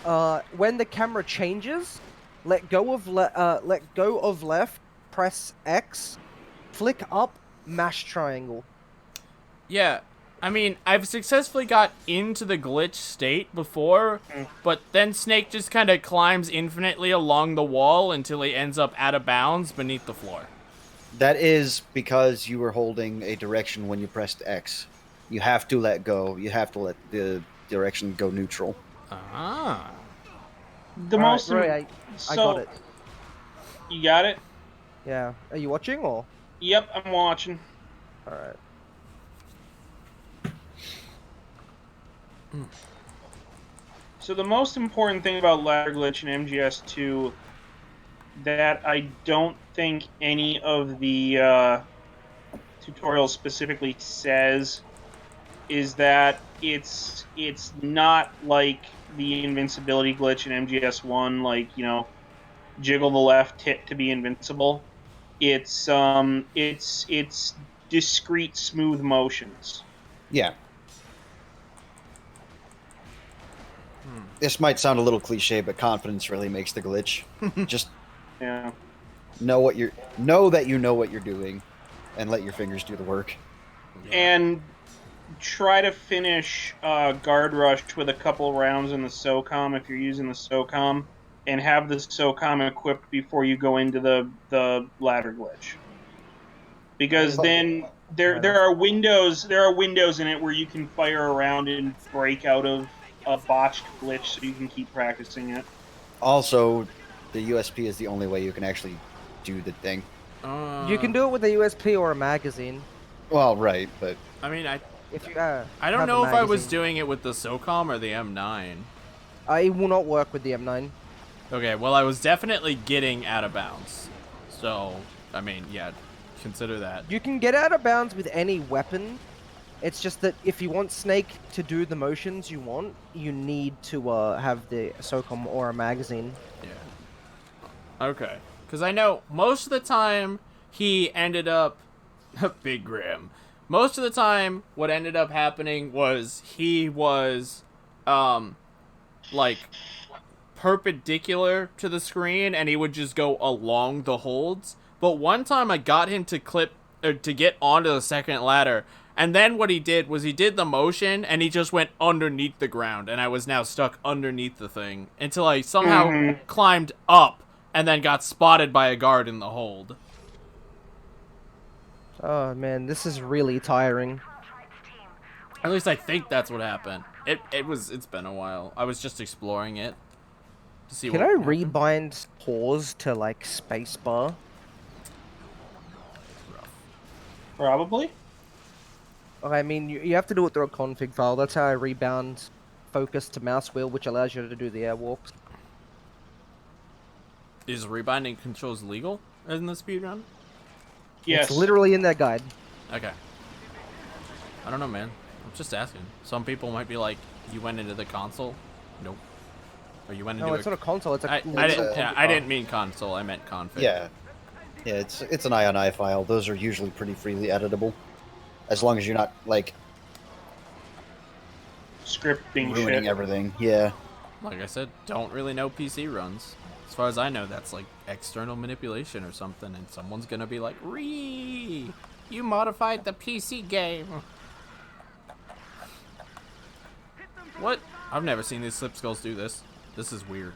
When the camera changes, let go of left, press X, flick up, mash triangle. Yeah, I mean, I've successfully got into the glitch state before, but then Snake just kind of climbs infinitely along the wall until he ends up out of bounds beneath the floor. That is because you were holding a direction when you pressed X. You have to let go. You have to let the direction go neutral. Ah. The most Roy, I so got it. you got it. Yeah. Are you watching or? Yep, I'm watching. All right. So the most important thing about ladder glitch in MGS2 that I don't think any of the tutorials specifically says is that it's not like the invincibility glitch in MGS1, like, you know, jiggle the left hit to be invincible. It's discrete smooth motions. Yeah. This might sound a little cliche, but confidence really makes the glitch. Just Yeah. know that you know what you're doing, and let your fingers do the work. And try to finish Guard Rush with a couple rounds in the SOCOM if you're using the SOCOM, and have the SOCOM equipped before you go into the ladder glitch. Because then there are windows in it where you can fire around and break out of a botched glitch, so you can keep practicing it. Also, the USP is the only way you can actually do the thing. You can do it with a USP or a magazine. Well, right, but I mean, If you, I don't have a know if I was magazine. doing it with the SOCOM or the M9. It will not work with the M9. Okay, well, I was definitely getting out of bounds. So, I mean, yeah, consider that. You can get out of bounds with any weapon. It's just that if you want Snake to do the motions you want, you need to have the SOCOM or a magazine. Yeah. Okay. Because I know most of the time he ended up... Big Grim. Most of the time, what ended up happening was he was, like, perpendicular to the screen, and he would just go along the holds. But one time I got him to get onto the second ladder, and then what he did was he did the motion, and he just went underneath the ground, and I was now stuck underneath the thing until I somehow climbed up, and then got spotted by a guard in the hold. Oh man, this is really tiring. At least I think that's what happened. It's been a while. I was just exploring it to see Can what I happened. rebind pause to like spacebar? Probably. I mean, you have to do it through a config file. That's how I rebound focus to mouse wheel, which allows you to do the airwalks. Is rebinding controls legal in the speedrun? Yes. It's literally in their guide. Okay. I don't know, man. I'm just asking. Some people might be like, you went into the console? Nope. Or you went into No, it's not a console. It's a I config didn't mean console. I meant config. yeah, it's an IONI file. Those are usually pretty freely editable, as long as you're not like Scripting ruining shit. everything. Yeah. Like I said, don't really know PC runs. As far as I know, that's like external manipulation or something, and someone's gonna be like, "Ree, you modified the PC game." What? I've never seen these slip skulls do this. This is weird.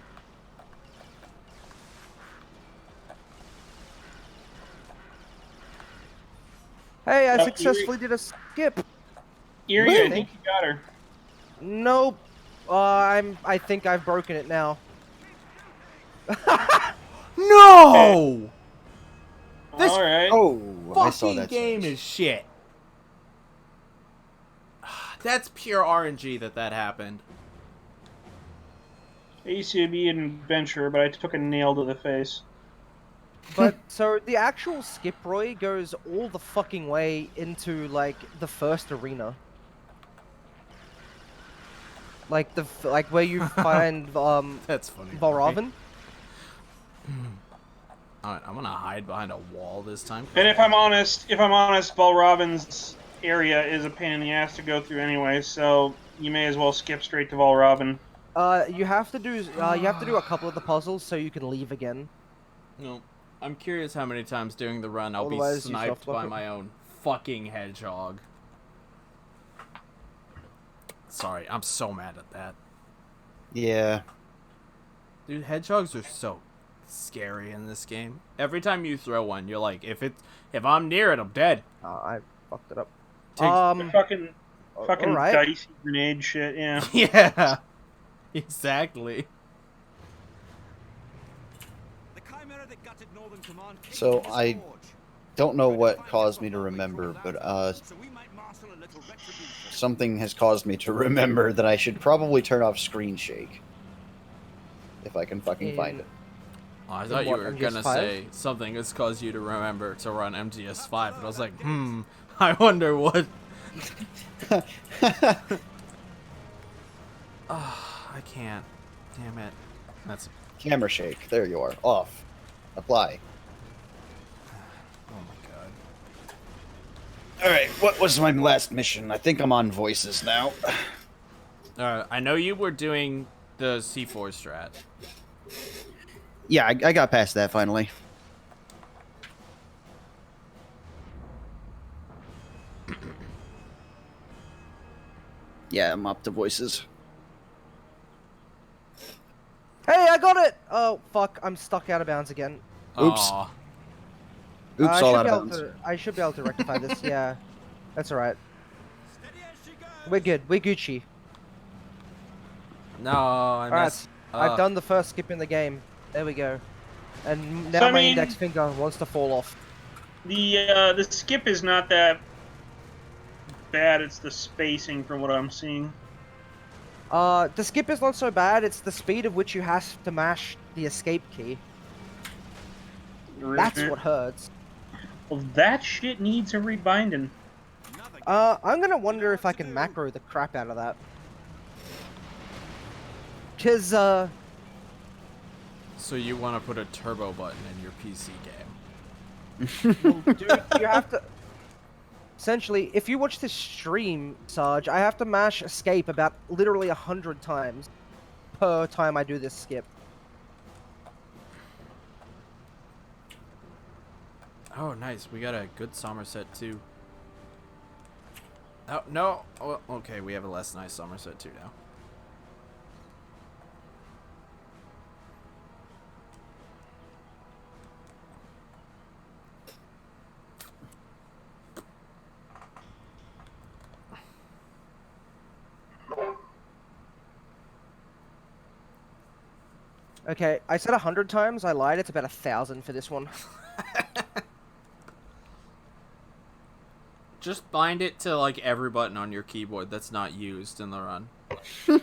Hey, I Yep, successfully did a skip. Erie, I Really? think you got her. Nope. I think I've broken it now. No! This All right. Oh, I saw fucking that. game is shit. That's pure RNG that happened. I used to be an adventurer, but I took a nail to the face. But so the actual skip, Roy, goes all the fucking way into like the first arena. Like like where you find That's funny. Valravn. Alright, I'm gonna hide behind a wall this time. And if I'm honest, Valravn's area is a pain in the ass to go through anyway, so you may as well skip straight to Valravn. You have to do a couple of the puzzles so you can leave again. No. I'm curious how many times during the run I'll Otherwise, be you sniped by soft-lock it. my own fucking hedgehog. Sorry, I'm so mad at that. Yeah. Dude, hedgehogs are so scary in this game. Every time you throw one, you're like, if I'm near it, I'm dead. I fucked it up. Takes- The fucking alright. dicey grenade shit, yeah. Yeah. Exactly. So I don't know what caused me to remember, but something has caused me to remember that I should probably turn off screen shake. If I can fucking find it. Oh, I thought you what, were MGS5? gonna say something has caused you to remember to run MGS5, and I was like, I wonder what. I can't. Damn it. That's. Camera shake. There you are. Off. Apply. Oh my god. Alright, what was my last mission? I think I'm on voices now. I know you were doing the C4 strat. Yeah, I got past that finally. Yeah, I'm up to voices. Hey, I got it! Oh, fuck. I'm stuck out of bounds again. Oops. Aw. Oops, all out of bounds. I should be able to rectify this, yeah. That's alright. We're good. We're Gucci. No, I Alright, missed. I've done the first skip in the game. There we go. And now So, I my mean- index finger wants to fall off. The skip is not that bad. It's the spacing from what I'm seeing. The skip is not so bad, it's the speed of which you have to mash the escape key. That's what hurts. Well, that shit needs a rebinding. I'm gonna wonder if I can macro the crap out of that. Cause, So you want to put a turbo button in your PC game? dude, you have to... Essentially, if you watch this stream, Sarge, I have to mash escape about literally 100 times per time I do this skip. Oh, nice. We got a good Somerset too. Oh no. Oh, okay, we have a less nice Somerset too now. Okay, I said 100 times, I lied, it's about 1,000 for this one. Just bind it to like every button on your keyboard that's not used in the run. We'll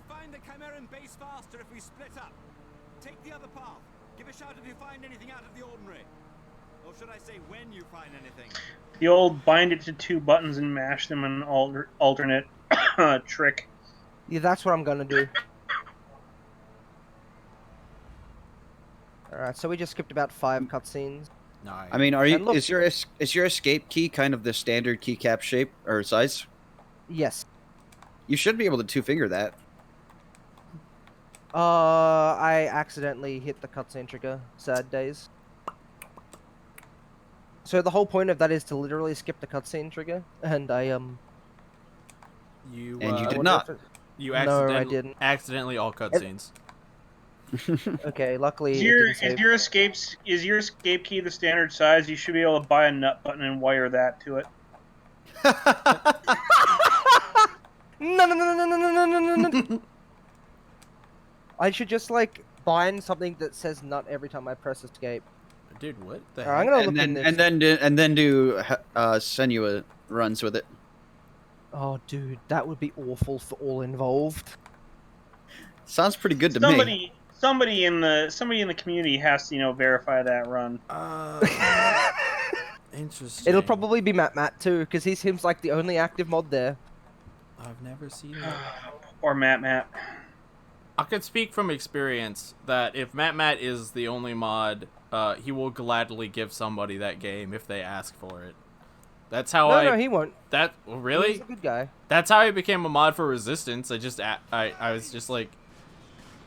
find the Chimeran base faster if we split up. Take the other path. Give a shout if you find anything out of the ordinary. Or should I say when you find anything? The old bind it to two buttons and mash them an alternate trick. Yeah, that's what I'm gonna do. Alright, so we just skipped about 5 cutscenes. Nice. I mean, And look- is your escape key kind of the standard keycap shape or size? Yes. You should be able to two-finger that. I accidentally hit the cutscene trigger. Sad days. So the whole point of that is to literally skip the cutscene trigger, and I You And you I did wonder not. if it- You No, I accidentally didn't. accidentally all cutscenes. Okay, luckily Is it your didn't save. is your escape key the standard size? You should be able to buy a nut button and wire that to it. No, no, no, no, no, no, no, no, no, no. I should just like bind something that says nut every time I press escape. Dude, what the Alright, I'm heck? gonna look in this. and then do Senua runs with it. Oh, dude, that would be awful for all involved. Sounds pretty good to me. Somebody in the community has to verify that run. Interesting. It'll probably be Matt too, because he seems like the only active mod there. I've never seen that. Or Matt. I could speak from experience that if Matt is the only mod, he will gladly give somebody that game if they ask for it. That's how No, he won't. That really? He's a good guy. That's how I became a mod for Resistance. I was just like,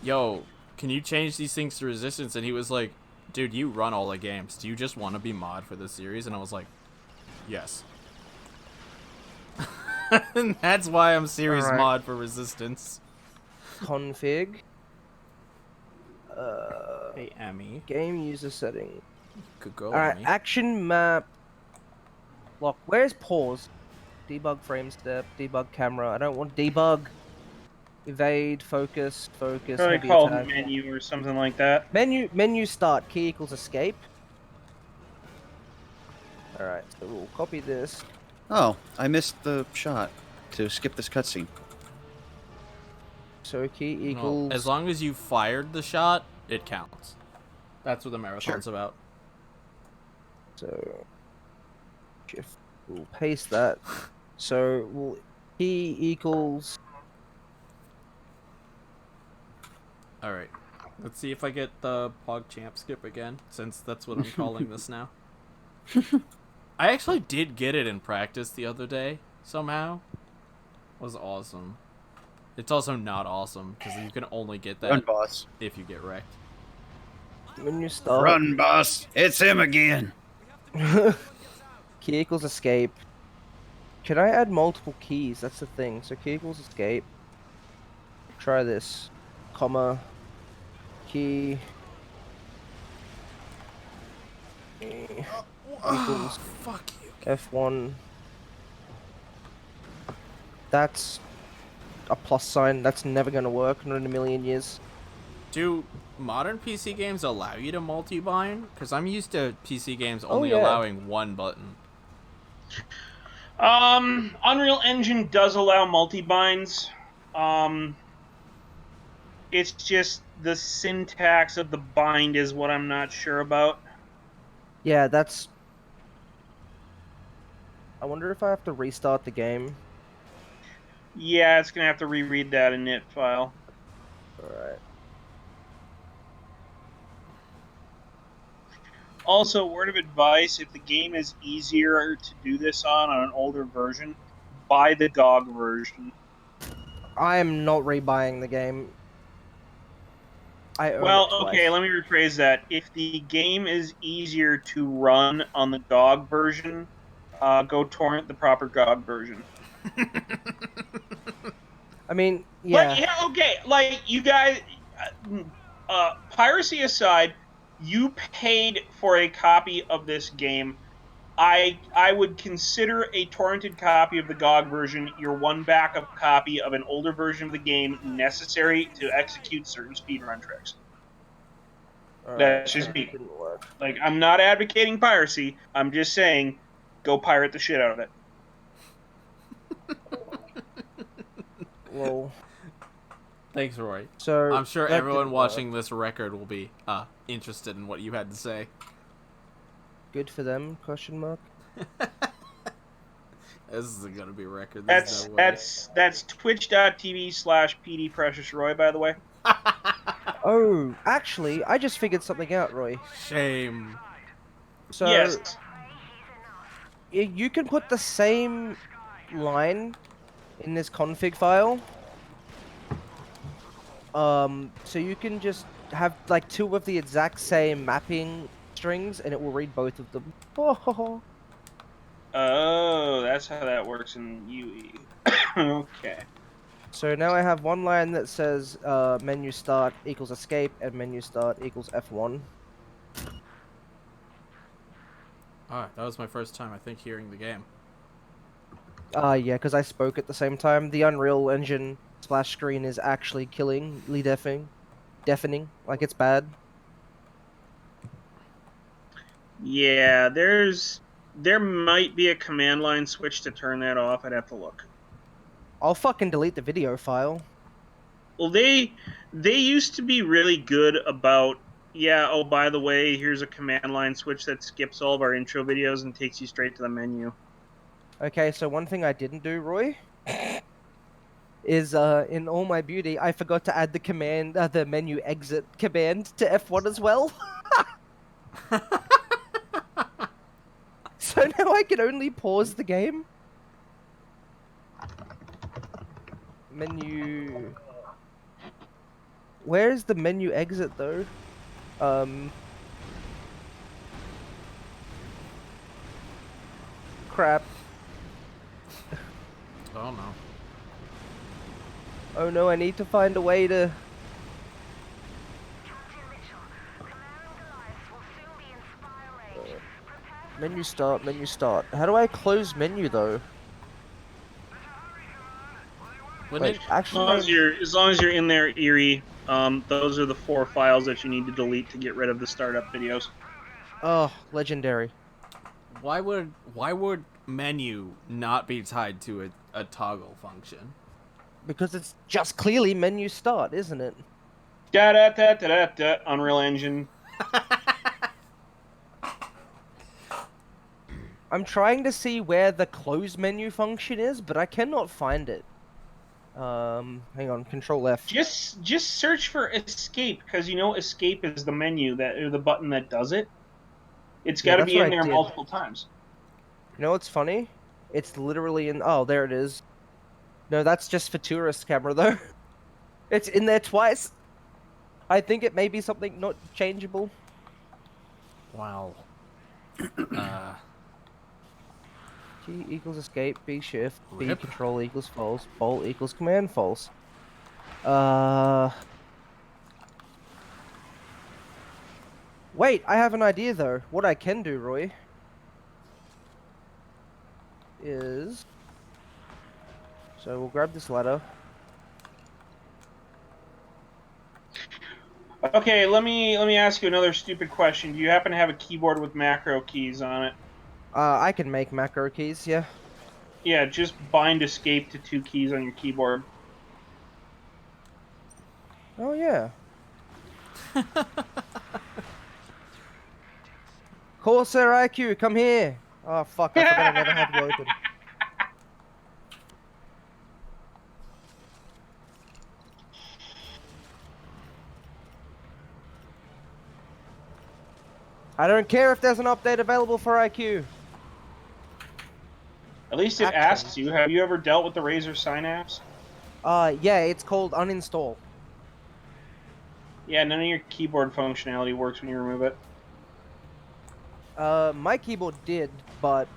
yo, can you change these things to Resistance? And he was like, dude, you run all the games. Do you just want to be mod for this series? And I was like, yes. And that's why I'm series Alright. mod for Resistance. Config. Hey, Emmy. Game user setting. Could go, Alright, Emmy. action map. Look, where's pause? debug frame step, debug camera. I don't want debug. Evade, focus, Probably heavy called attack. menu or something like that. Menu start, key equals escape. Alright, so we'll copy this. Oh, I missed the shot to skip this cutscene. So key No, equals... as long as you fired the shot, it counts. That's what the marathon's about. So... Shift. We'll paste that. So we'll key equals... Alright. Let's see if I get the PogChamp skip again, since that's what I'm calling this now. I actually did get it in practice the other day, somehow. It was awesome. It's also not awesome, because you can only get that Run, boss. if you get wrecked. Menu start. Run, boss. It's him again. Key equals escape. Can I add multiple keys? That's the thing. So key equals escape. Try this. Comma. Key. Equals Fuck you. F1. That's a plus sign. That's never gonna work. Not in a million years. Do modern PC games allow you to multi-bind? Because I'm used to PC games Oh, only yeah. allowing one button. Unreal Engine does allow multi-binds. It's just the syntax of the bind is what I'm not sure about. Yeah, that's... I wonder if I have to restart the game. Yeah, it's gonna have to reread that init file. Alright. Also, word of advice, if the game is easier to do this on an older version, buy the GOG version. I am not rebuying the game. I own Well, it twice. okay, let me rephrase that. If the game is easier to run on the GOG version, go torrent the proper GOG version. I mean, yeah. Like, yeah, okay, like, you guys, piracy aside, you paid for a copy of this game. I would consider a torrented copy of the GOG version your one backup copy of an older version of the game necessary to execute certain speedrun tricks. Alright, That's just that me. didn't work. Like, I'm not advocating piracy. I'm just saying, go pirate the shit out of it. Well, Thanks, Roy. so I'm sure that everyone didn't watching this record will be interested in what you had to say. work. Good for them? Question mark. This isn't gonna be a record. There's That's no way. that's twitch.tv/PDPreciousRoy, by the way. Oh, actually, I just figured something out, Roy. Shame. So Yes. you can put the same line in this config file. So you can just have like two of the exact same mapping strings, and it will read both of them. Oh, that's how that works in UE. Okay. So now I have one line that says menu start equals escape and menu start equals F1. Alright, that was my first time, I think, hearing the game. Yeah, because I spoke at the same time. The Unreal Engine splash screen is actually killingly deafening. Like, it's bad. Yeah, there might be a command line switch to turn that off. I'd have to look. I'll fucking delete the video file. Well, they used to be really good about, yeah, oh, by the way, here's a command line switch that skips all of our intro videos and takes you straight to the menu. Okay, so one thing I didn't do, Roy, is in All My Beauty, I forgot to add the command, the menu exit command to F1 as well. So now I can only pause the game. Menu. Where's the menu exit though? Crap. Oh no. Oh no, I need to find a way to... Menu start, menu start. How do I close menu though? Wouldn't Wait, it? actually, As long as you're in there, Eerie, those are the 4 files that you need to delete to get rid of the startup videos. oh, legendary. Why would menu not be tied to a toggle function? Because it's just clearly menu start, isn't it? Da da da da da da. Unreal Engine. I'm trying to see where the close menu function is, but I cannot find it. Hang on, Control F. Just search for escape, because you know escape is the menu or the button that does it. It's Yeah, got to that's be what in I there did. multiple times. You know what's funny? It's literally in. Oh, there it is. No, that's just for tourist camera though. It's in there twice. I think it may be something not changeable. Wow. G equals escape, B shift, B Rip. control equals false, bolt equals command false. Wait, I have an idea though. What I can do, Roy, is... So we'll grab this ladder. Okay, let me ask you another stupid question. Do you happen to have a keyboard with macro keys on it? I can make macro keys, yeah. Yeah, just bind escape to 2 keys on your keyboard. Oh yeah. Corsair IQ, come here. Oh fuck, I forgot I never had you open. I don't care if there's an update available for IQ. At least it asks you. Have you ever dealt with the Razer Synapse? Yeah, it's called uninstall. Yeah, none of your keyboard functionality works when you remove it. My keyboard did, but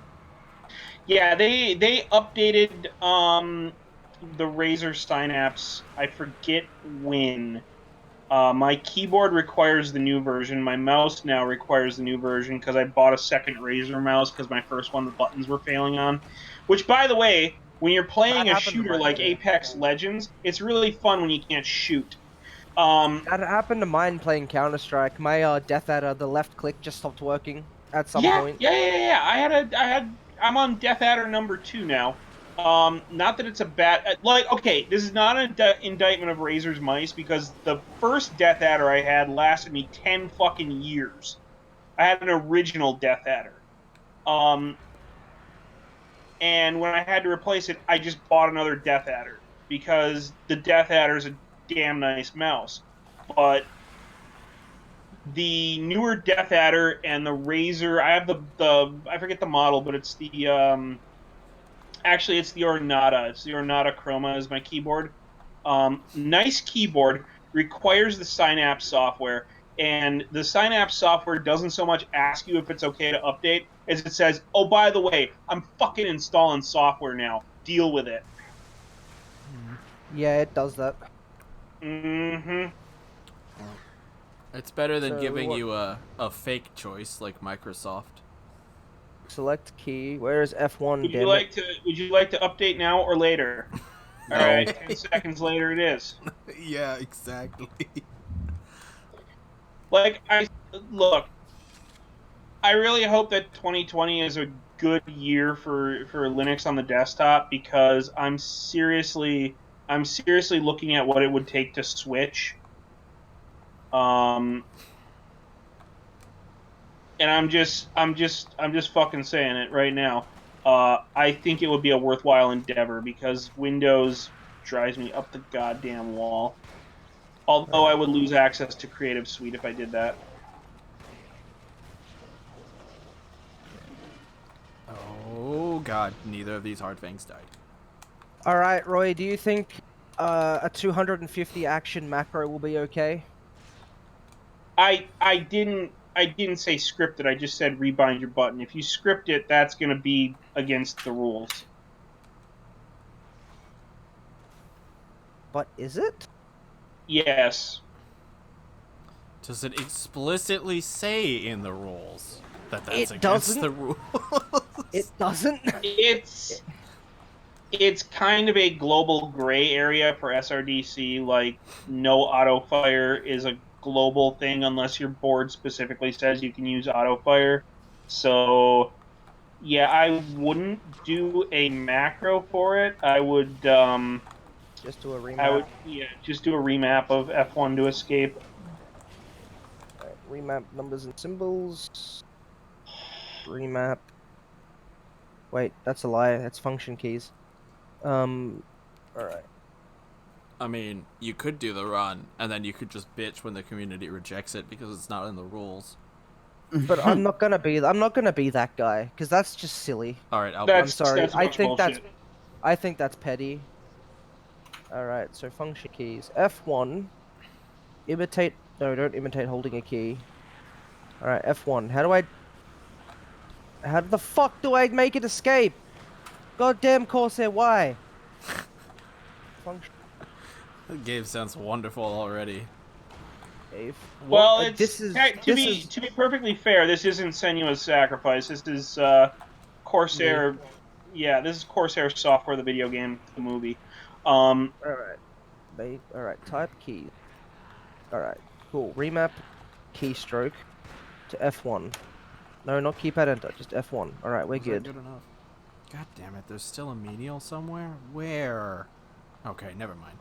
Yeah, they updated the Razer Synapse. I forget when. My keyboard requires the new version. My mouse now requires the new version because I bought a second Razer mouse because my first one the buttons were failing on. Which, by the way, when you're playing That a happened to shooter mine, like too. Apex Legends, it's really fun when you can't shoot. that happened to mine playing Counter-Strike. My Death Adder, the left click just stopped working at some point. Yeah. I'm on Death Adder number 2 now. Not that it's a bad... okay, this is not an indictment of Razer's mice, because the first Death Adder I had lasted me 10 fucking years. I had an original Death Adder. And when I had to replace it, I just bought another Death Adder, because the Death Adder is a damn nice mouse. But the newer Death Adder and the Razer... I have the I forget the model, but it's the... Actually, it's the Ornata. It's the Ornata Chroma is my keyboard. Nice keyboard, requires the Synapse software, and the Synapse software doesn't so much ask you if it's okay to update as it says, oh, by the way, I'm fucking installing software now. Deal with it. Yeah, it does that. Mm-hmm. It's better than So giving what- you a fake choice like Microsoft. Select key. Where is F1? Would damn you it? like to update now or later? No. All right, 10 seconds later it is. Yeah, exactly. Look, I really hope that 2020 is a good year for Linux on the desktop, because I'm seriously looking at what it would take to switch. And I'm just fucking saying it right now. I think it would be a worthwhile endeavor, because Windows drives me up the goddamn wall. Although I would lose access to Creative Suite if I did that. Oh god, neither of these hard things died. All right, Roy. Do you think a 250 action macro will be okay? I didn't say script it. I just said rebind your button. If you script it, that's going to be against the rules. But is it? Yes. Does it explicitly say in the rules that that's It against doesn't. the rules? It doesn't. it's kind of a global gray area for SRDC. Like, no auto fire is a global thing unless your board specifically says you can use auto fire. So, yeah, I wouldn't do a macro for it. I would, Just do a remap. just do a remap of F1 to escape. Right, remap numbers and symbols. Remap. Wait, that's a lie. That's function keys. Alright. I mean, you could do the run, and then you could just bitch when the community rejects it because it's not in the rules. But I'm not gonna be that guy, because that's just silly. All right, I'm sorry. That's I think bullshit. that's petty. Alright, so function keys. F1. Imitate. No, don't imitate holding a key. Alright, F1. How the fuck do I make it escape? Goddamn Corsair, why? Function. The game sounds wonderful already. Cave. Well, What? to be perfectly fair, this isn't Senua's Sacrifice. This is Corsair. Yeah, this is Corsair Software, the video game, the movie. Alright. Alright, type keys. Alright, cool. Remap keystroke to F1. No, not keypad enter, just F1. Alright, we're Was that good. good enough? God damn it, there's still a menial somewhere? Where? Okay, never mind.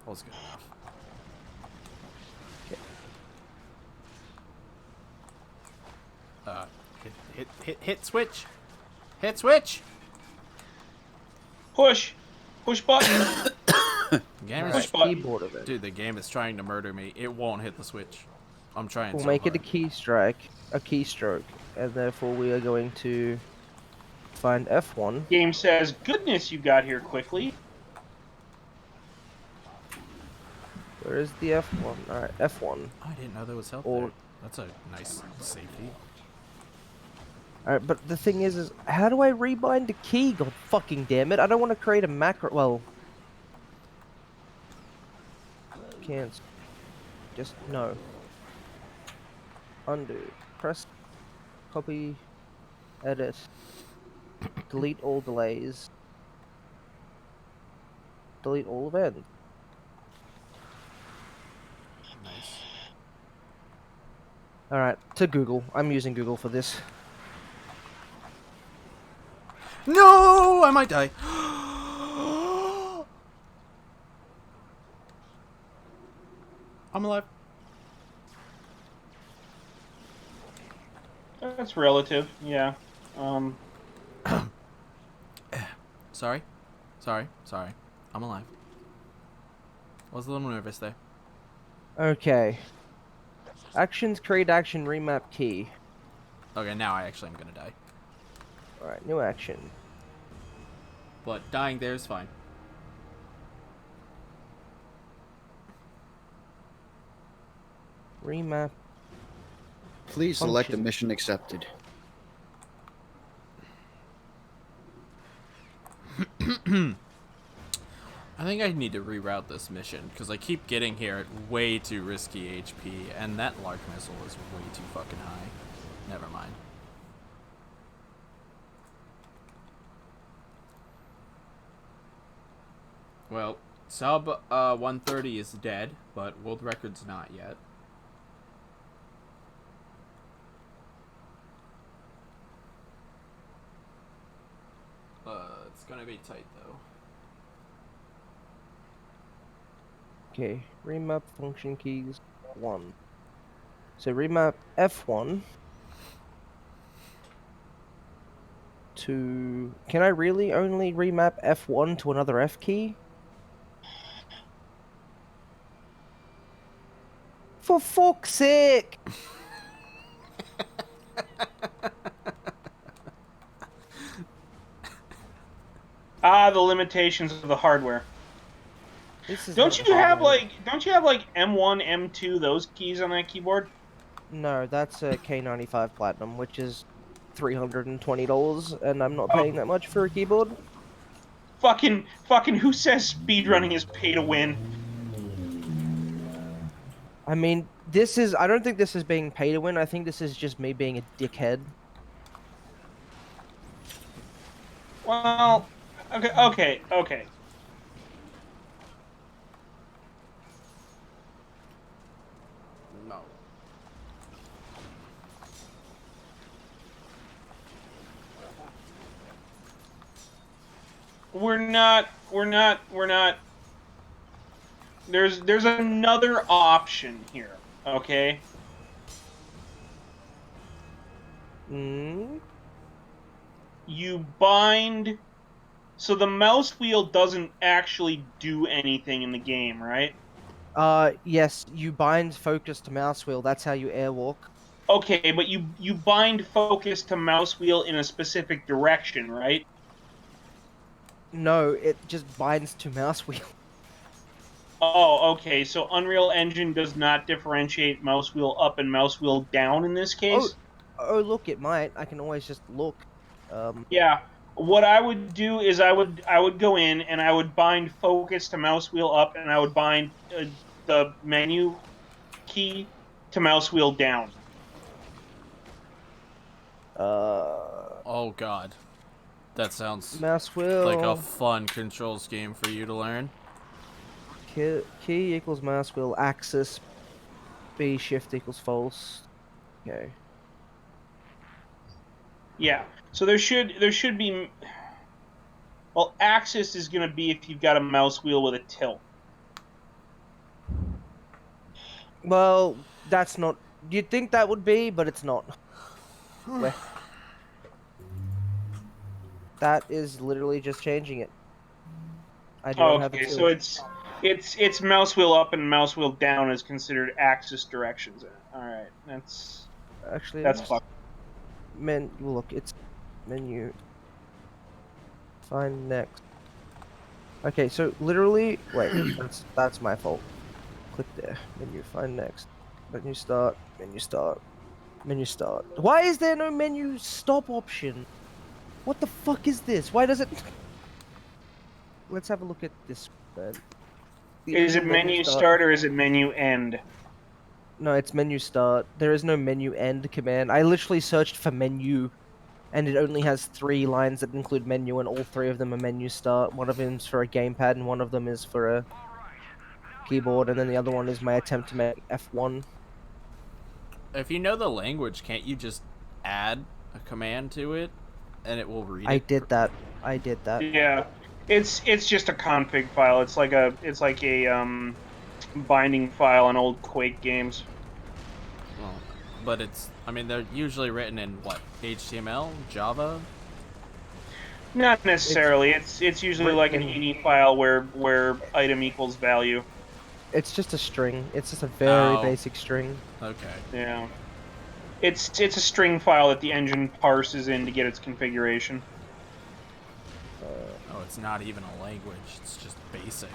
That was good enough. Hit switch! Hit switch! Push button. The game is, Push button. Keyboard of it. dude, the game is trying to murder me. It won't hit the switch. I'm trying We'll so make hard. it a keystroke, and therefore we are going to find F1. Game says, "Goodness, you got here quickly." Where is the F1? Alright, F1. Oh, I didn't know there was health Or- there. That's a nice safety. Alright, but the thing is how do I rebind a key? God fucking damn it! I don't want to create a macro. Well, can't. Just no. Undo. Press. Copy. Edit. Delete all delays. Delete all events. Nice. Alright, to Google. I'm using Google for this. No! I might die. I'm alive. That's relative. Yeah. Sorry. I'm alive. I was a little nervous there. Okay. Actions, create action, remap key. Okay, now I actually am gonna die. Alright, new action. But dying there is fine. Remap. Please select a Function. mission accepted. I think I need to reroute this mission, because I keep getting here at way too risky HP, and that Lark missile is way too fucking high. Never mind. Well, sub 130 is dead, but world record's not yet. It's gonna be tight though. Okay, remap function keys 1. So remap F1 to... Can I really only remap F1 to another F key? For fuck's sake! The limitations of the hardware. This is Don't not you have hardware. like M1, M2, those keys on that keyboard? No, that's a K95 Platinum, which is $320, and I'm not paying that much for a keyboard. Fucking, who says speedrunning is pay to win? I mean, this is... I don't think this is being pay to win, I think this is just me being a dickhead. Well, Okay. No. We're not. There's another option here. Okay. Hmm. You bind. So the mouse wheel doesn't actually do anything in the game, right? Yes, you bind focus to mouse wheel. That's how you airwalk. Okay, but you bind focus to mouse wheel in a specific direction, right? No, it just binds to mouse wheel. Oh, okay. So Unreal Engine does not differentiate mouse wheel up and mouse wheel down in this case? Oh, look, it might. I can always just look. Yeah. What I would do is I would go in and I would bind focus to mouse wheel up and I would bind the menu key to mouse wheel down. Oh god. That sounds Mouse wheel. like a fun control scheme for you to learn. Key equals mouse wheel. Axis. B shift equals false. Okay. Yeah. So there should be. Well, axis is going to be if you've got a mouse wheel with a tilt. Well, that's not. You'd think that would be, but it's not. Where? That is literally just changing it. I don't have a Okay, tilt. so it's mouse wheel up and mouse wheel down is considered axis directions. All right, that's Actually, fucked. Look, it's menu. Find next. Okay, so literally, wait, that's my fault. Click there. Menu. Find next. Menu start. Menu start. Menu start. Why is there no menu stop option? What the fuck is this? Why does it? Let's have a look at this. Then. Is it menu start or is it menu end? No, it's menu start. There is no menu end command. I literally searched for menu, and it only has 3 lines that include menu, and all 3 of them are menu start. One of them is for a gamepad, and one of them is for a keyboard, and then the other one is my attempt to make F1. If you know the language, can't you just add a command to it, and it will read it? I did that. Yeah, it's just a config file. It's like a binding file on old Quake games. Well, but I mean, they're usually written in what, HTML, Java? Not necessarily. It's usually like an ini file where item equals value. It's just a string. It's just a very Oh. basic string. Okay. Yeah. It's a string file that the engine parses in to get its configuration. Oh, it's not even a language. It's just basic.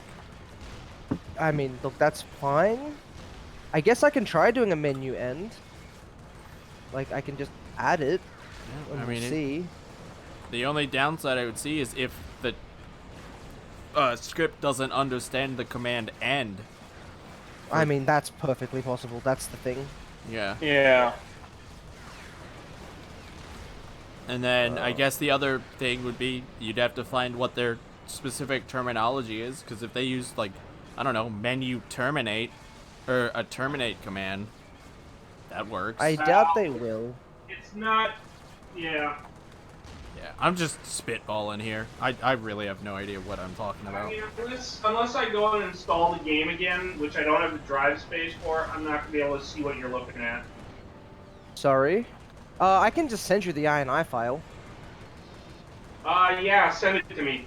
I mean, look, that's fine. I guess I can try doing a menu end. Like, I can just add it. Yeah, And I we'll mean, see. the only downside I would see is if the script doesn't understand the command end. I mean, that's perfectly possible. That's the thing. Yeah. Yeah. And then I guess the other thing would be you'd have to find what their specific terminology is, because if they use, like, I don't know, menu terminate, or a terminate command, that works. I doubt they will. It's not. Yeah. Yeah, I'm just spitballing here. I really have no idea what I'm talking I about. mean, unless I go and install the game again, which I don't have the drive space for, I'm not gonna be able to see what you're looking at. Sorry. I can just send you the INI file. Yeah, send it to me.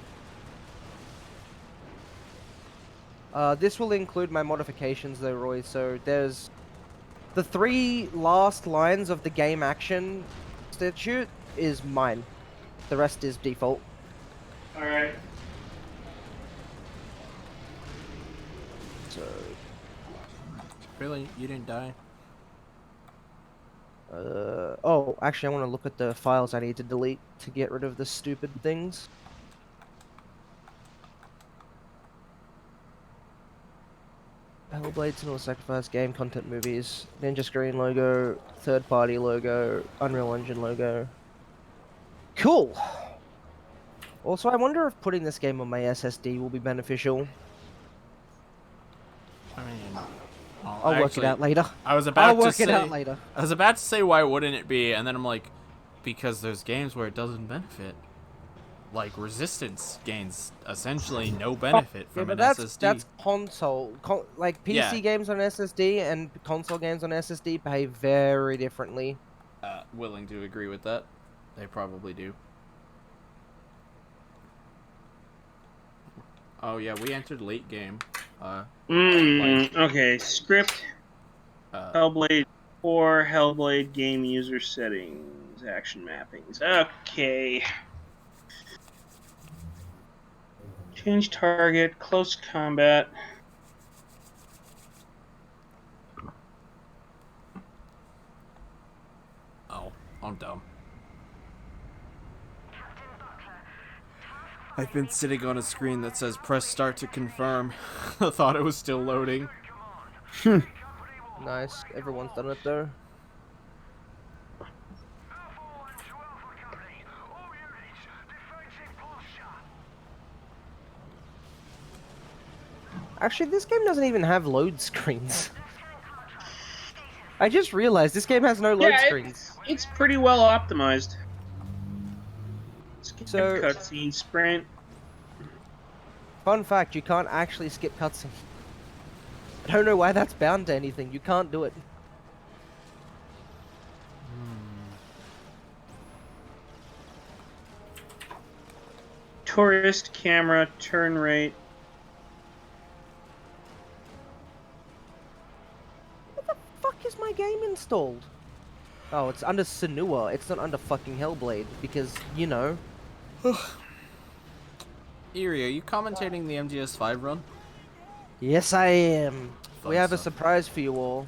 This will include my modifications though, Roy. So there's the 3 last lines of the game action statute is mine. The rest is default. Alright. So, Really? You didn't die? oh, actually, I want to look at the files I need to delete to get rid of the stupid things. Hellblade, Senua Sacrifice, game content movies, Ninja Screen logo, third party logo, Unreal Engine logo. Cool! Also, I wonder if putting this game on my SSD will be beneficial. I mean, I'll work it out later. I was about I'll to work say, it out later. I was about to say, why wouldn't it be? And then I'm like, because there's games where it doesn't benefit. Like Resistance gains essentially no benefit Yeah, from but an that's SSD. console. Like PC Yeah. games on SSD and console games on SSD behave very differently. Willing to agree with that. They probably do. Oh yeah, we entered late game. Okay, script. Uh, Hellblade 4, Hellblade game user settings, action mappings. Okay. Change target, close combat. Oh, I'm dumb. I've been sitting on a screen that says press start to confirm. I thought it was still loading. Nice. Everyone's done it though. Actually, this game doesn't even have load screens. I just realized this game has no load screens. It's pretty well optimized. Skip So- cutscene, sprint. Fun fact, you can't actually skip cutscenes. I don't know why that's bound to anything. You can't do it. Tourist camera, turn rate. Fuck is my game installed? Oh, it's under Senua. It's not under fucking Hellblade because, you know. Eerie, are you commentating the MGS5 run? Yes, I am. Fun We have a stuff. surprise for you all.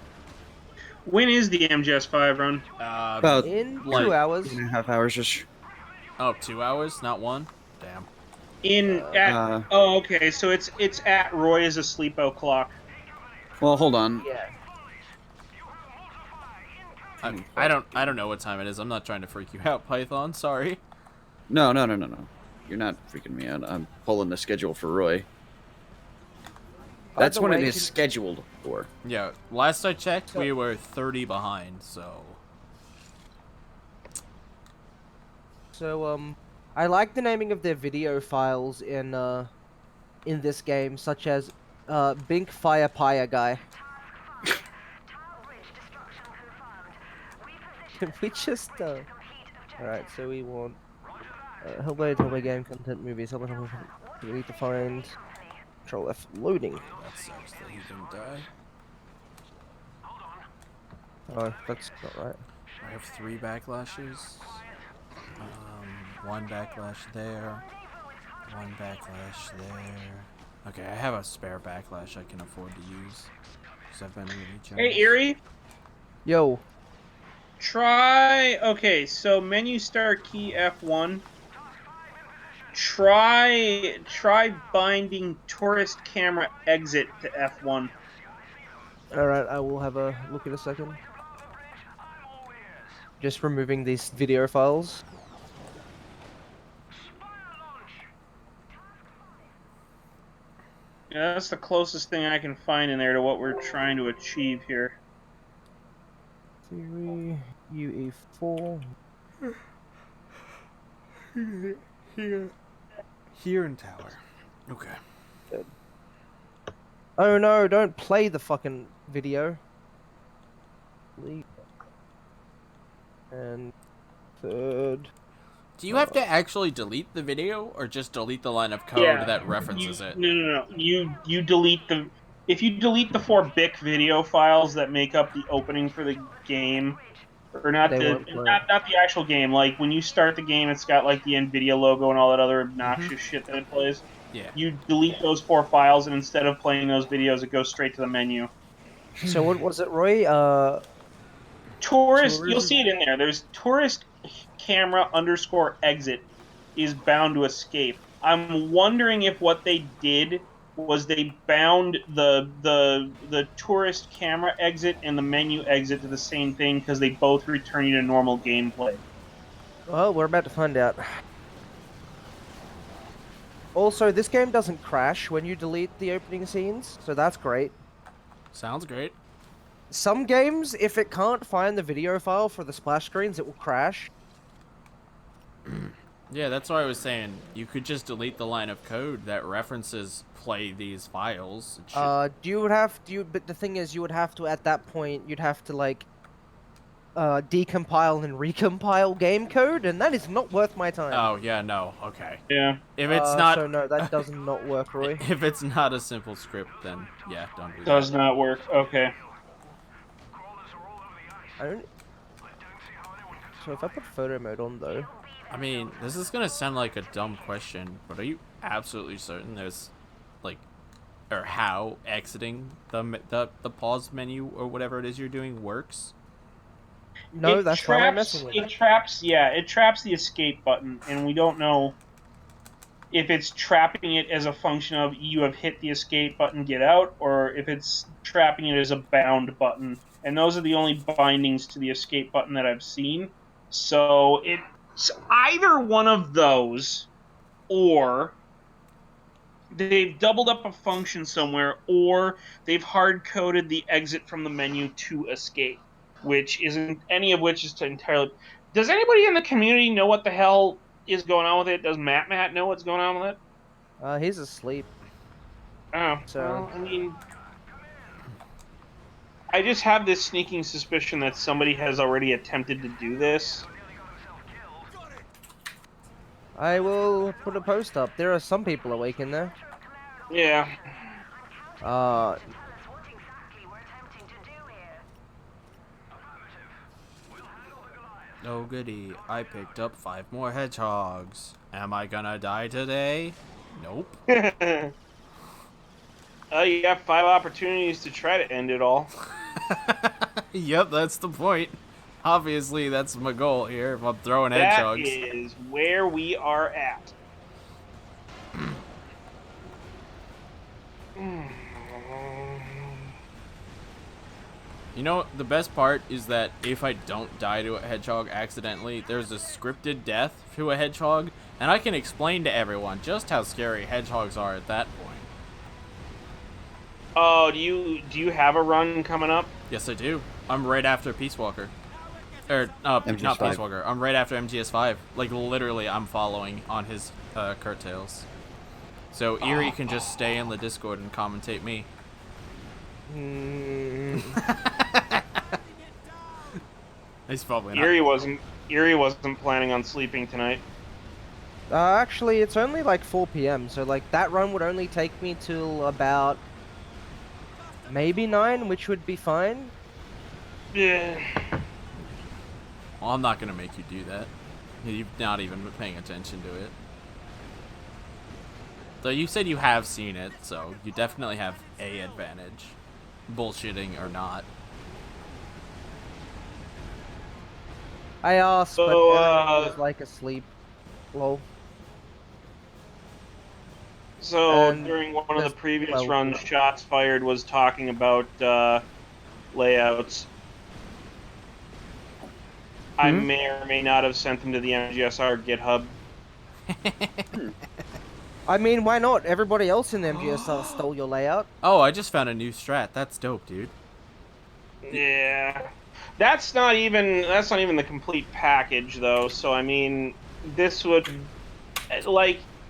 When is the MGS5 run? About In Like- 2 hours. 2.5 hours ish. Oh, 2 hours, not one? Damn. Oh, okay. So it's at Roy is asleep o'clock. Well, hold on. Yeah. I don't know what time it is. I'm not trying to freak you out, Python. Sorry. No. You're not freaking me out. I'm pulling the schedule for Roy. By That's the when it way, is scheduled for. Yeah, last I checked, So- we were 30 behind, so... So, I like the naming of their video files in this game, such as, Bink Fire Pyre Guy. Can we just, Alright, so we want, Hellblade game content movies, Hellblade, we need to find, Control F, loading. That sucks that he didn't die. Oh, that's not right. I have 3 backlashes. 1 backlash there. 1 backlash there. Okay, I have a spare backlash I can afford to use. Because I've been really generous. Hey, Erie. Yo, Okay, so menu start key F1. Try binding tourist camera exit to F1. alright, I will have a look in a second. Just removing these video files. Yeah, that's the closest thing I can find in there to what we're trying to achieve here. Theory, UE4. Here in tower. Okay. Oh no, don't play the fucking video. Leave. And third. Do you have to actually delete the video, or just delete the line of code that references it? No. You delete the... If you delete the 4 BIC video files that make up the opening for the game, or not They the won't play. not the actual game, like when you start the game, it's got like the NVIDIA logo and all that other obnoxious shit that it plays. Yeah. You delete those 4 files, and instead of playing those videos, it goes straight to the menu. So what was it, Roy? Tourist, Tourism? you'll see it in there. There's tourist camera _ exit is bound to escape. I'm wondering if what they did was they bound the tourist camera exit and the menu exit to the same thing because they both return you to normal gameplay. Well, we're about to find out. Also, this game doesn't crash when you delete the opening scenes, so that's great. Sounds great. Some games, if it can't find the video file for the splash screens, it will crash. Yeah, that's why I was saying you could just delete the line of code that references play these files. It should- But the thing is, you would have to, at that point, you'd have to, like, decompile and recompile game code, and that is not worth my time. Oh yeah, no, okay. Yeah. If it's not, So no, that does not work, Roy. if it's not a simple script, then yeah, don't do Does that. not work. Okay. I don't... So if I put photo mode on, though... I mean, this is gonna sound like a dumb question, but are you absolutely certain there's, like, or how exiting the pause menu or whatever it is you're doing works? No, It that's why I'm messing with It it. traps the escape button, and we don't know if it's trapping it as a function of you have hit the escape button, get out, or if it's trapping it as a bound button. And those are the only bindings to the escape button that I've seen. So it's either one of those, or they've doubled up a function somewhere, or they've hard-coded the exit from the menu to escape, which isn't any of which is to entirely... Does anybody in the community know what the hell is going on with it? Does Matt know what's going on with it? He's asleep. Oh, So- well, I mean, I just have this sneaking suspicion that somebody has already attempted to do this. I will put a post up. There are some people awake in there. Yeah. Oh goody, I picked up 5 more hedgehogs. Am I gonna die today? Nope. You got 5 opportunities to try to end it all. Yep, that's the point. Obviously, that's my goal here if I'm throwing That hedgehogs. is where we are at. You know, the best part is that if I don't die to a hedgehog accidentally, there's a scripted death to a hedgehog, and I can explain to everyone just how scary hedgehogs are at that point. Oh, do you have a run coming up? Yes, I do. I'm right after Peace Walker. Not MGS5. Peace Walker. I'm right after MGS5. Like, literally, I'm following on his curtails. So Erie can just stay in the Discord and commentate me. He's probably not. Erie wasn't planning on sleeping tonight. Actually, it's only like 4 p.m., so like that run would only take me till about maybe 9, which would be fine. Yeah. Well, I'm not gonna make you do that. You've not even been paying attention to it. Though you said you have seen it, so you definitely have a advantage. Bullshitting or not. I asked, So, but everyone was like asleep. Lol. So And during one of the there's- previous well, runs, Shots Fired was talking about layouts. I may or may not have sent them to the MGSR GitHub. I mean, why not? Everybody else in the MGS stole your layout. Oh, I just found a new strat. That's dope, dude. Yeah, that's not even the complete package though. So I mean, this would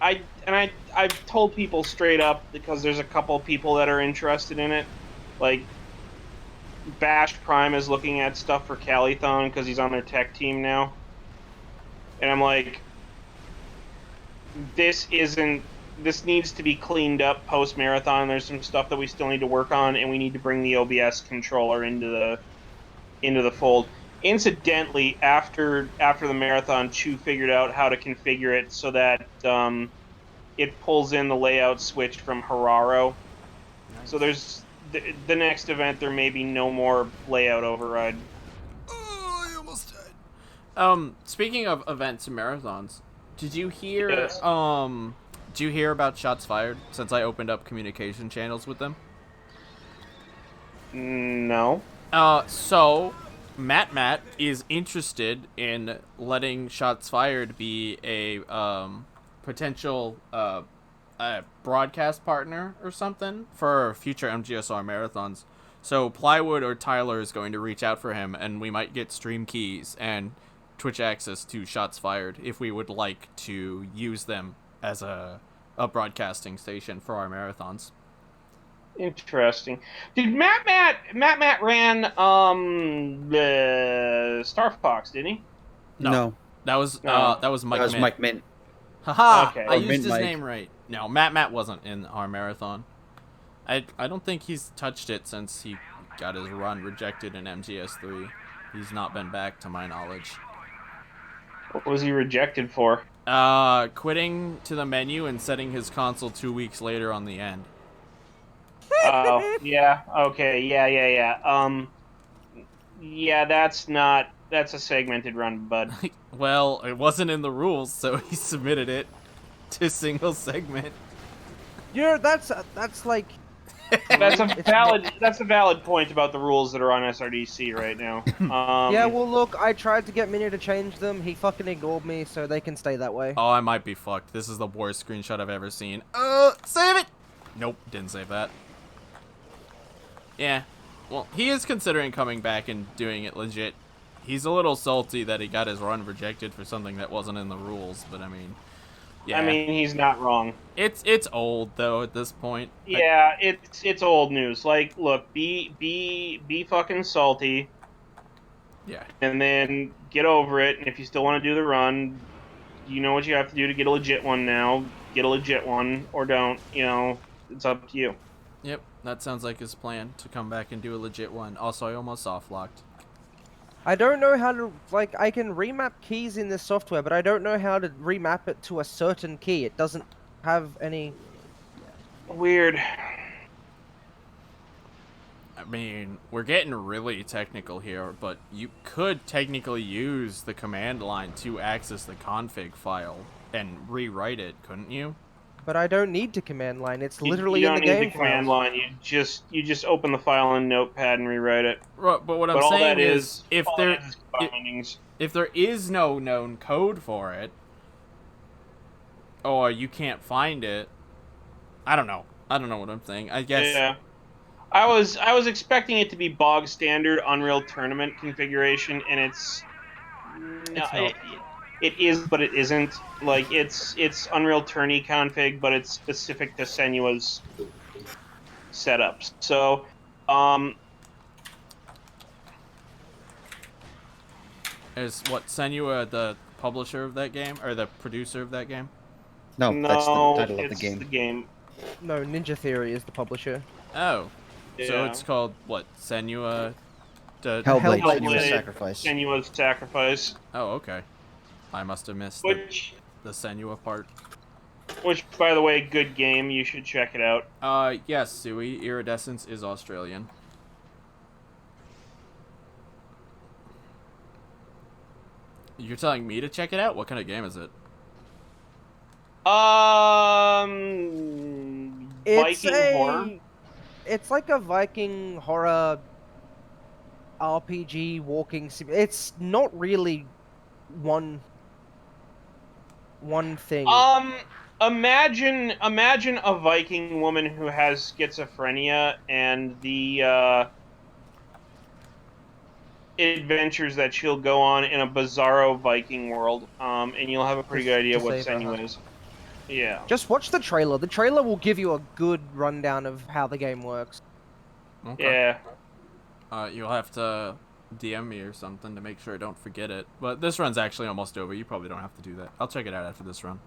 I've told people straight up because there's a couple people that are interested in it, like Bashed Prime is looking at stuff for Calithon because he's on their tech team now, and I'm like, this needs to be cleaned up post marathon. There's some stuff that we still need to work on, and we need to bring the OBS controller into the fold. Incidentally, after the marathon, Chu figured out how to configure it so that it pulls in the layout switch from Hararo. Nice. So there's the next event. There may be no more layout override. Oh, I almost died. Speaking of events and marathons, did you hear? Yes. Did you hear about Shots Fired since I opened up communication channels with them? No. So Matt is interested in letting Shots Fired be a potential a broadcast partner or something for future MGSR marathons. So Plywood or Tyler is going to reach out for him, and we might get stream keys and Twitch access to Shots Fired if we would like to use them as a broadcasting station for our marathons. Interesting. Did Matt ran the Star Fox, didn't he? No. That was No. that was Mike That was Mint. Mike Mint. Haha! Okay. I Or used Mint his Mike. name right. No, Matt wasn't in our marathon. I don't think he's touched it since he got his run rejected in MGS3. He's not been back to my knowledge. What was he rejected for? Quitting to the menu and setting his console 2 weeks later on the end. Oh, yeah. Okay. Yeah. Yeah, that's a segmented run, bud. Well, it wasn't in the rules, so he submitted it to single segment. That's like That's a It's valid point about the rules that are on SRDC right now. yeah. Well, look, I tried to get Mini to change them. He fucking ignored me, so they can stay that way. Oh, I might be fucked. This is the worst screenshot I've ever seen. Save it! Nope, didn't save that. Yeah, well, he is considering coming back and doing it legit. He's a little salty that he got his run rejected for something that wasn't in the rules, but I mean, yeah. I mean, he's not wrong. It's old though at this point. Yeah, it's old news. Like, look, be fucking salty, Yeah. and then get over it. And if you still want to do the run, you know what you have to do to get a legit one now. Get a legit one, or don't. You know, it's up to you. Yep, that sounds like his plan, to come back and do a legit one. Also, I almost soft-locked. I don't know how to, like, I can remap keys in this software, but I don't know how to remap it to a certain key. It doesn't have any... Weird. I mean, we're getting really technical here, but you could technically use the command line to access the config file and rewrite it, couldn't you? But I don't need to command line. It's You literally don't in the need game the command files. line. You just open the file in Notepad and rewrite it. But what I'm But all saying that is, if all there that is bindings. if there is no known code for it, or you can't find it, I don't know what I'm saying. I guess. Yeah. I was expecting it to be bog standard Unreal Tournament configuration, and it's not. it is, but it isn't. Like, it's Unreal Tourney config, but it's specific to Senua's setups. So, Is what Senua the publisher of that game or the producer of that game? No, no, that's the title of it's the game. the game. No, Ninja Theory is the publisher. Oh, so Yeah. it's called what? Senua. The Hellblade, Hellblade. Senua's Sacrifice. Senua's Sacrifice, Oh, okay. I must have missed which the Senua part. by the way, good game. You should check it out. Yes, Sui. Iridescence is Australian. You're telling me to check it out? What kind of game is it? It's Viking horror. It's like a Viking horror RPG walking sim. It's not really one thing. Imagine a Viking woman who has schizophrenia and the adventures that she'll go on in a bizarro Viking world. And you'll have a pretty good idea To what save her Senua is. Yeah. Just watch the trailer. The trailer will give you a good rundown of how the game works. Okay. Yeah. You'll have to DM me or something to make sure I don't forget it. But this run's actually almost over. You probably don't have to do that. I'll check it out after this run.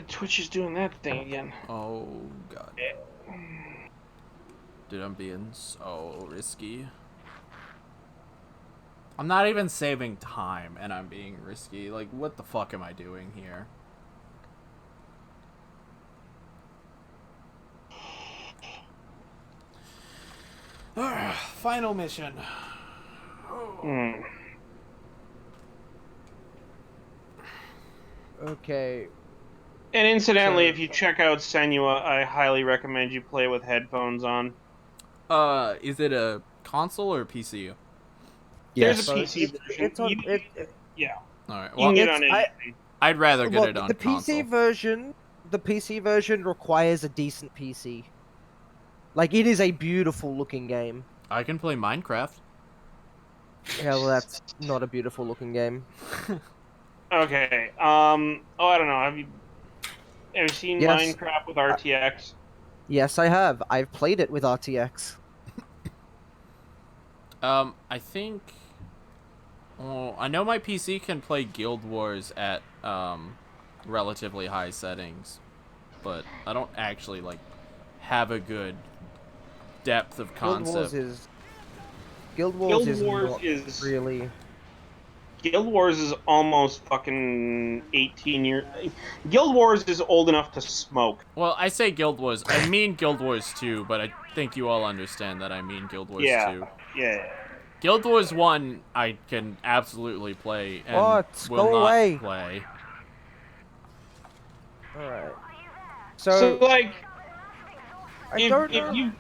Twitch is doing that thing again. Oh, God. Dude, I'm being so risky. I'm not even saving time, and I'm being risky. Like, what the fuck am I doing here? Final mission. Okay. And incidentally, So- if you check out Senua, I highly recommend you play with headphones on. Is it a console or a PC? There's Yes. a PC version. It's on. Yeah, All right. you Well, can get it it's- on I- anything. I'd rather get Look, it on the console. the PC version requires a decent PC. Like, it is a beautiful looking game. I can play Minecraft. Yeah, well, that's not a beautiful looking game. Okay. Oh, I don't know. Have you seen Yes. Minecraft with RTX? Yes, I have. I've played it with RTX. I think. Well, I know my PC can play Guild Wars at relatively high settings, but I don't actually like have a good depth of concept. Guild Wars Guild is Wars not is- really. Guild Wars is almost fucking 18 years. Guild Wars is old enough to smoke. Well, I say Guild Wars. I mean Guild Wars 2, but I think you all understand that I mean Guild Wars Yeah. 2. Yeah. Guild Wars 1, I can absolutely play and What? will Go not away. play. Alright. So, So, like, I don't know. if you.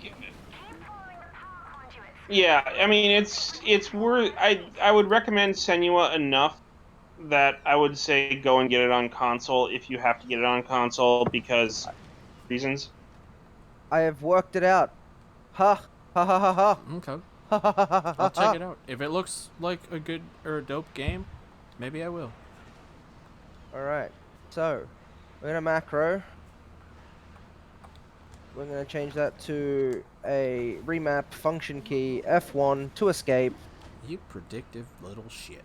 Yeah, I mean it's worth. I would recommend Senua enough that I would say go and get it on console if you have to get it on console because reasons. I have worked it out. Ha! Ha ha ha ha! Okay. Ha ha ha ha ha! I'll check it out. If it looks like a good or a dope game, maybe I will. Alright, so we're gonna macro. We're gonna change that to a remap function key F1 to escape. You predictive little shit.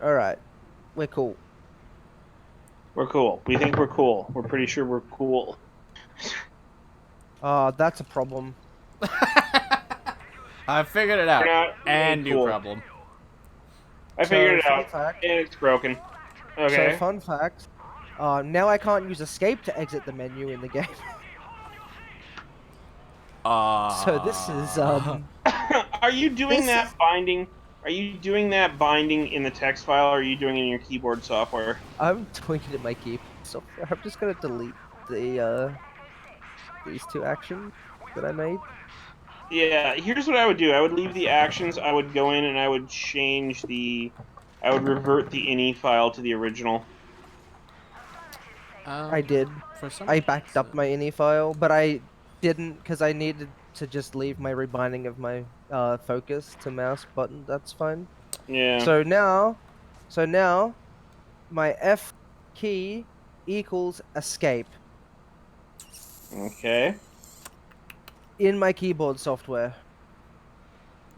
Alright, we're cool. We're cool. We think we're cool. We're pretty sure we're cool. That's a problem. I figured it out. We're not And really new cool. problem. I figured it fun out, fact- and it's broken. Okay. So fun fact, now I can't use escape to exit the menu in the game. So this is Are you doing This that is- binding? Are you doing that binding in the text file, or are you doing it in your keyboard software? I'm doing it in my keyboard software. I'm just gonna delete the these two actions that I made. Yeah, here's what I would do. I would leave the actions. I would go in and I would change the. I would revert the ini file to the original. I did. For some I backed up reason- my ini file, but I didn't because I needed to just leave my rebinding of my focus to mouse button. That's fine. Yeah. So now, my F key equals escape Okay. in my keyboard software.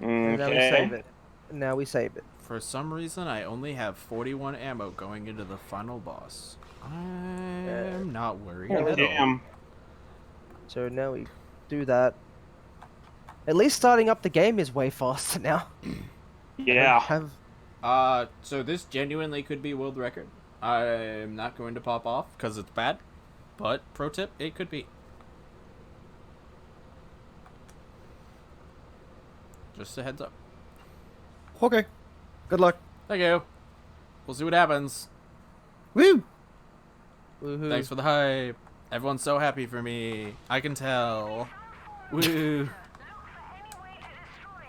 And now we save Okay. it. Now we save it. For some reason, I only have 41 ammo going into the final boss. I'm not worried Oh, at all. damn. So now we do that. At least starting up the game is way faster now. Yeah. Have So this genuinely could be world record. I'm not going to pop off because it's bad, but pro tip, it could be. Just a heads up. Okay. Good luck. Thank you. We'll see what happens. Woo! woohoo. Thanks for the hype. Everyone's so happy for me. I can tell. Woo.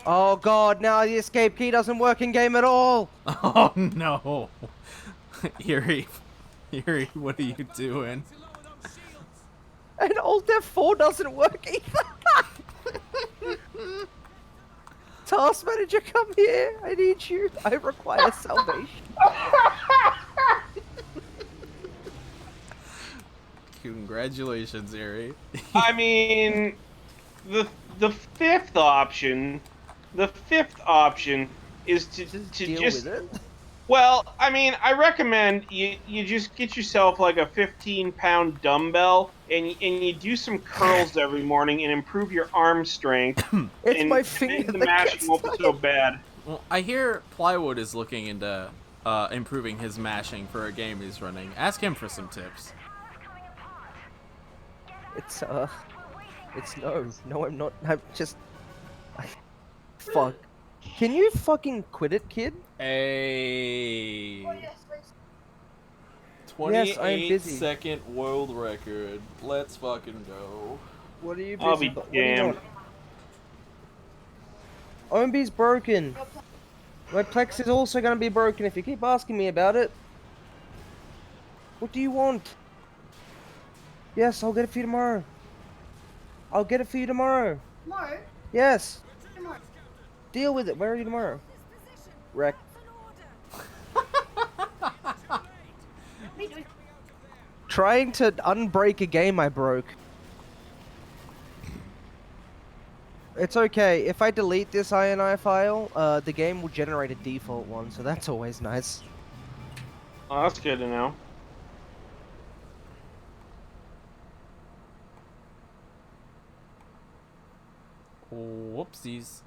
Oh god, now the escape key doesn't work in game at all. Oh no. Eerie. Eerie, what are you doing? And Alt F4 doesn't work either. Task manager, come here. I need you. I require salvation. Congratulations, Eerie. I mean, the fifth option is to Deal just. with it. Well, I mean, I recommend you just get yourself like a 15-pound dumbbell and you do some curls every morning and improve your arm strength. It's and my finger the that mash gets won't be so bad. Well, I hear Plywood is looking into improving his mashing for a game he's running. Ask him for some tips. It's no, I'm not. I'm just. Fuck. Can you fucking quit it, kid? Hey. Yes, I'm busy. 28-second world record. Let's fucking go. What are you busy? I'll be what do you damned. want? OMB's broken. My Plex is also gonna be broken if you keep asking me about it. What do you want? Yes, I'll get it for you tomorrow. I'll get it for you tomorrow. Tomorrow? Yes. Tomorrow. Deal with it. Where are you tomorrow? Wreck. Trying to unbreak a game I broke. It's okay. If I delete this INI file, the game will generate a default one, so that's always nice. Oh, that's good to know. Whoopsies.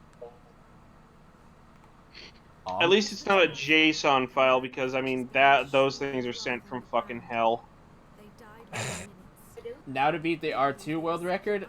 At least it's not a JSON file because I mean those things are sent from fucking hell. Now to beat the R2 world record,